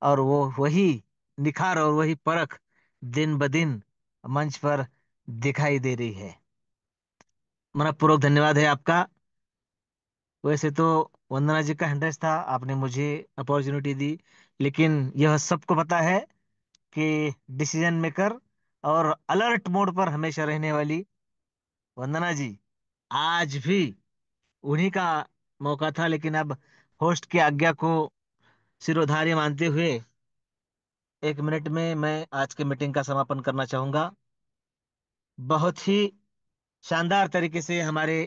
[SPEAKER 2] और वो वही निखार और वही परख दिन ब दिन मंच पर दिखाई दे रही है। मनपूर्वक धन्यवाद है आपका। वैसे तो वंदना जी का हंड्रेड था, आपने मुझे अपॉर्चुनिटी दी, लेकिन यह सबको पता है कि डिसीजन मेकर और अलर्ट मोड पर हमेशा रहने वाली वंदना जी, आज भी उन्हीं का मौका था। लेकिन अब होस्ट की आज्ञा को सिरोधार्य मानते हुए 1 मिनट में मैं आज के मीटिंग का समापन करना चाहूंगा। बहुत ही शानदार तरीके से हमारे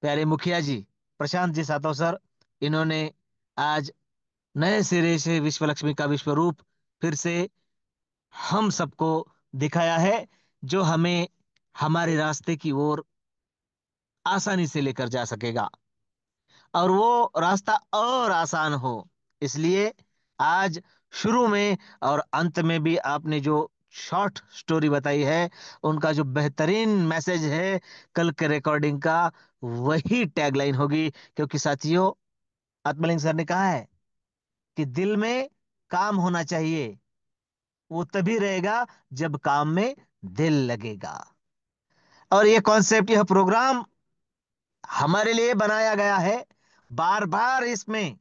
[SPEAKER 2] प्यारे मुखिया जी प्रशांत जी सातव सर, इन्होंने आज नए सिरे से विश्व लक्ष्मी का विश्व रूप फिर से हम सबको दिखाया है, जो हमें हमारे रास्ते की ओर आसानी से लेकर जा सकेगा और वो रास्ता और आसान हो। इसलिए आज शुरू में और अंत में भी आपने जो शॉर्ट स्टोरी बताई है, उनका जो बेहतरीन मैसेज है कल के रिकॉर्डिंग का, वही टैगलाइन होगी। क्योंकि साथियों, आत्मलिंग सर ने कहा है कि दिल में काम होना चाहिए, वो तभी रहेगा जब काम में दिल लगेगा। और ये कॉन्सेप्ट, यह प्रोग्राम हमारे लिए बनाया गया है। बार बार इसमें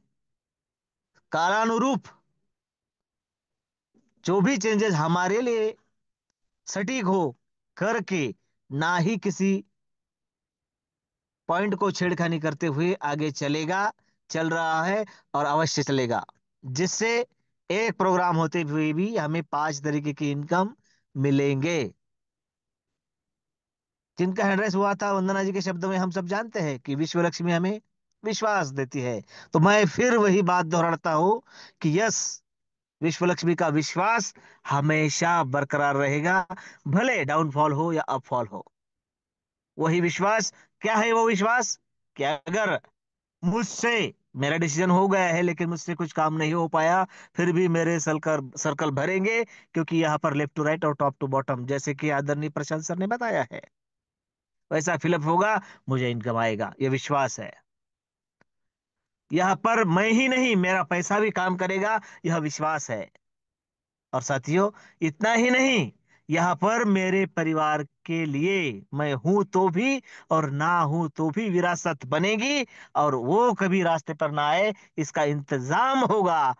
[SPEAKER 2] कालानुरूप जो भी चेंजेस हमारे लिए सटीक हो करके, ना ही किसी पॉइंट को छेड़खानी करते हुए आगे चलेगा, चल रहा है और अवश्य चलेगा। जिससे एक प्रोग्राम होते हुए भी हमें 5 तरीके की इनकम मिलेंगे। जिनका हेडरेस हुआ था वंदना जी के शब्दों में, हम सब जानते हैं कि विश्व लक्ष्मी हमें विश्वास देती है। तो मैं फिर वही बात दोहराता हूं कि यस, विश्व लक्ष्मी का विश्वास हमेशा बरकरार रहेगा, भले डाउनफॉल हो या अपफॉल हो। वही विश्वास, क्या है वो विश्वास? कि अगर मुझसे मेरा डिसीजन हो गया है लेकिन मुझसे कुछ काम नहीं हो पाया, फिर भी मेरे सर्कल सर्कल भरेंगे, क्योंकि यहाँ पर लेफ्ट टू राइट और टॉप टू बॉटम, जैसे कि आदरणीय प्रशांत सर ने बताया है, वैसा फिलअप होगा, मुझे इनकम आएगा, ये विश्वास है। यहाँ पर मैं ही नहीं, मेरा पैसा भी काम करेगा, यह विश्वास है। और साथियों, इतना ही नहीं, यहाँ पर मेरे परिवार के लिए मैं हूं तो भी और ना हूं तो भी विरासत बनेगी, और वो कभी रास्ते पर ना आए, इसका इंतजाम होगा।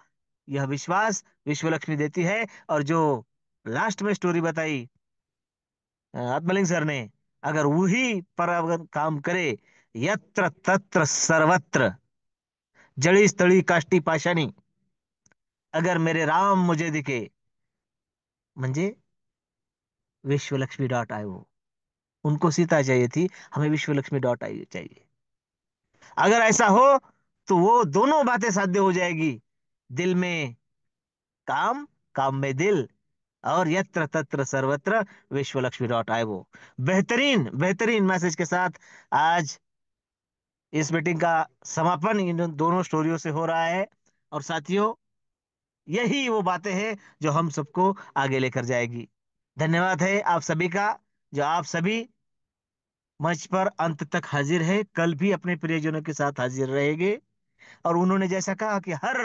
[SPEAKER 2] यह विश्वास विश्व लक्ष्मी देती है। और जो लास्ट में स्टोरी बताई आत्मलिंग सर ने, अगर वही पर अगर काम करे, यत्र तत्र सर्वत्र जड़ी स्थली काष्टी पाषाणी, अगर मेरे राम मुझे दिखे, म्हणजे विश्वलक्ष्मी.io, उनको सीता चाहिए थी, हमें विश्वलक्ष्मी.io चाहिए। अगर ऐसा हो तो वो दोनों बातें साध्य हो जाएगी, दिल में काम, काम में दिल, और यत्र तत्र सर्वत्र विश्वलक्ष्मी.io। बेहतरीन बेहतरीन मैसेज के साथ आज इस मीटिंग का समापन इन दोनों स्टोरियों से हो रहा है। और साथियों, यही वो बातें हैं जो हम सबको आगे लेकर जाएगी। धन्यवाद है आप सभी का, जो आप सभी मंच पर अंत तक हाजिर है, कल भी अपने प्रियजनों के साथ हाजिर रहेंगे। और उन्होंने जैसा कहा कि हर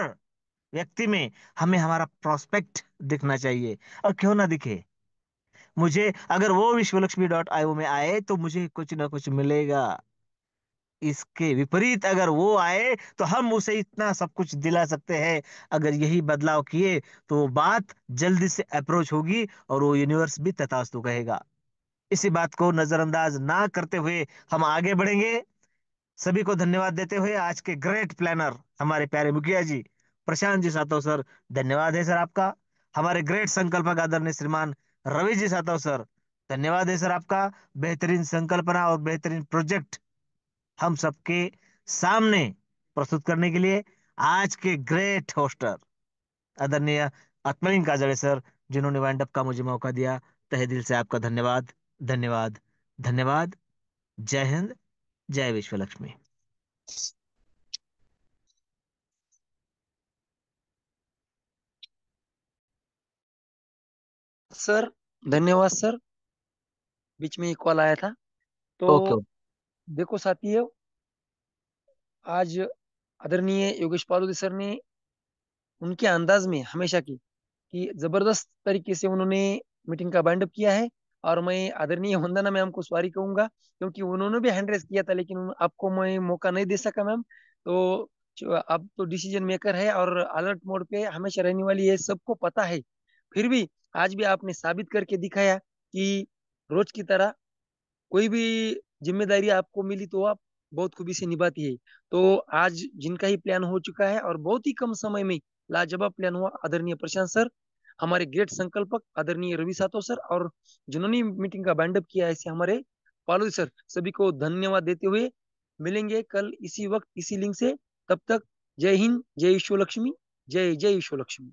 [SPEAKER 2] व्यक्ति में हमें हमारा प्रोस्पेक्ट दिखना चाहिए, और क्यों ना दिखे, मुझे अगर वो विश्वलक्ष्मी.io में आए तो मुझे कुछ ना कुछ मिलेगा। इसके विपरीत अगर वो आए तो हम उसे इतना सब कुछ दिला सकते हैं। अगर यही बदलाव किए तो वो बात जल्दी से अप्रोच होगी, और वो यूनिवर्स भी तथास्तु कहेगा। इसी बात को नजरअंदाज ना करते हुए हम आगे बढ़ेंगे। सभी को धन्यवाद देते हुए आज के ग्रेट प्लानर हमारे प्यारे मुखिया जी प्रशांत जी सातव सर, धन्यवाद है सर आपका। हमारे ग्रेट संकल्पक आदरणीय श्रीमान रवि जी सातव सर, धन्यवाद है सर आपका। बेहतरीन संकल्पना और बेहतरीन प्रोजेक्ट हम सबके सामने प्रस्तुत करने के लिए आज के ग्रेट होस्टर आदरणीय आत्मलिंग काजड़े सर, जिन्होंने वाइंड अप का मुझे मौका दिया, तहे दिल से आपका धन्यवाद। धन्यवाद। धन्यवाद। जय हिंद। जय विश्व लक्ष्मी।
[SPEAKER 1] सर, धन्यवाद सर। बीच में एक कॉल आया था। तो
[SPEAKER 2] ओके।
[SPEAKER 1] देखो साथियों, आज आदरणीय योगेश पालुदे सर ने उनके अंदाज में हमेशा की कि जबरदस्त तरीके से उन्होंने मीटिंग का बाइंड अप किया है। और मैं आदरणीय वंदना मैम को सॉरी कहूंगा, क्योंकि उन्होंने भी हैंड रेस किया था, लेकिन आपको मैं मौका नहीं दे सका मैम। तो अब तो डिसीजन मेकर है और अलर्ट मोड पे हमेशा रहने वाली है, सबको पता है। फिर भी आज भी आपने साबित करके दिखाया कि रोज की तरह कोई भी जिम्मेदारी आपको मिली तो आप बहुत खूबी से निभाती है। तो आज जिनका ही प्लान हो चुका है और बहुत ही कम समय में लाजवाब प्लान हुआ, आदरणीय प्रशांत सर, हमारे ग्रेट संकल्पक आदरणीय रवि सातो सर, और जिन्होंने मीटिंग का बैंडअप किया, ऐसे हमारे पालू सर, सभी को धन्यवाद देते हुए मिलेंगे कल इसी वक्त इसी लिंक से। तब तक जय हिंद, जय विश्व लक्ष्मी, जय जय विश्व लक्ष्मी।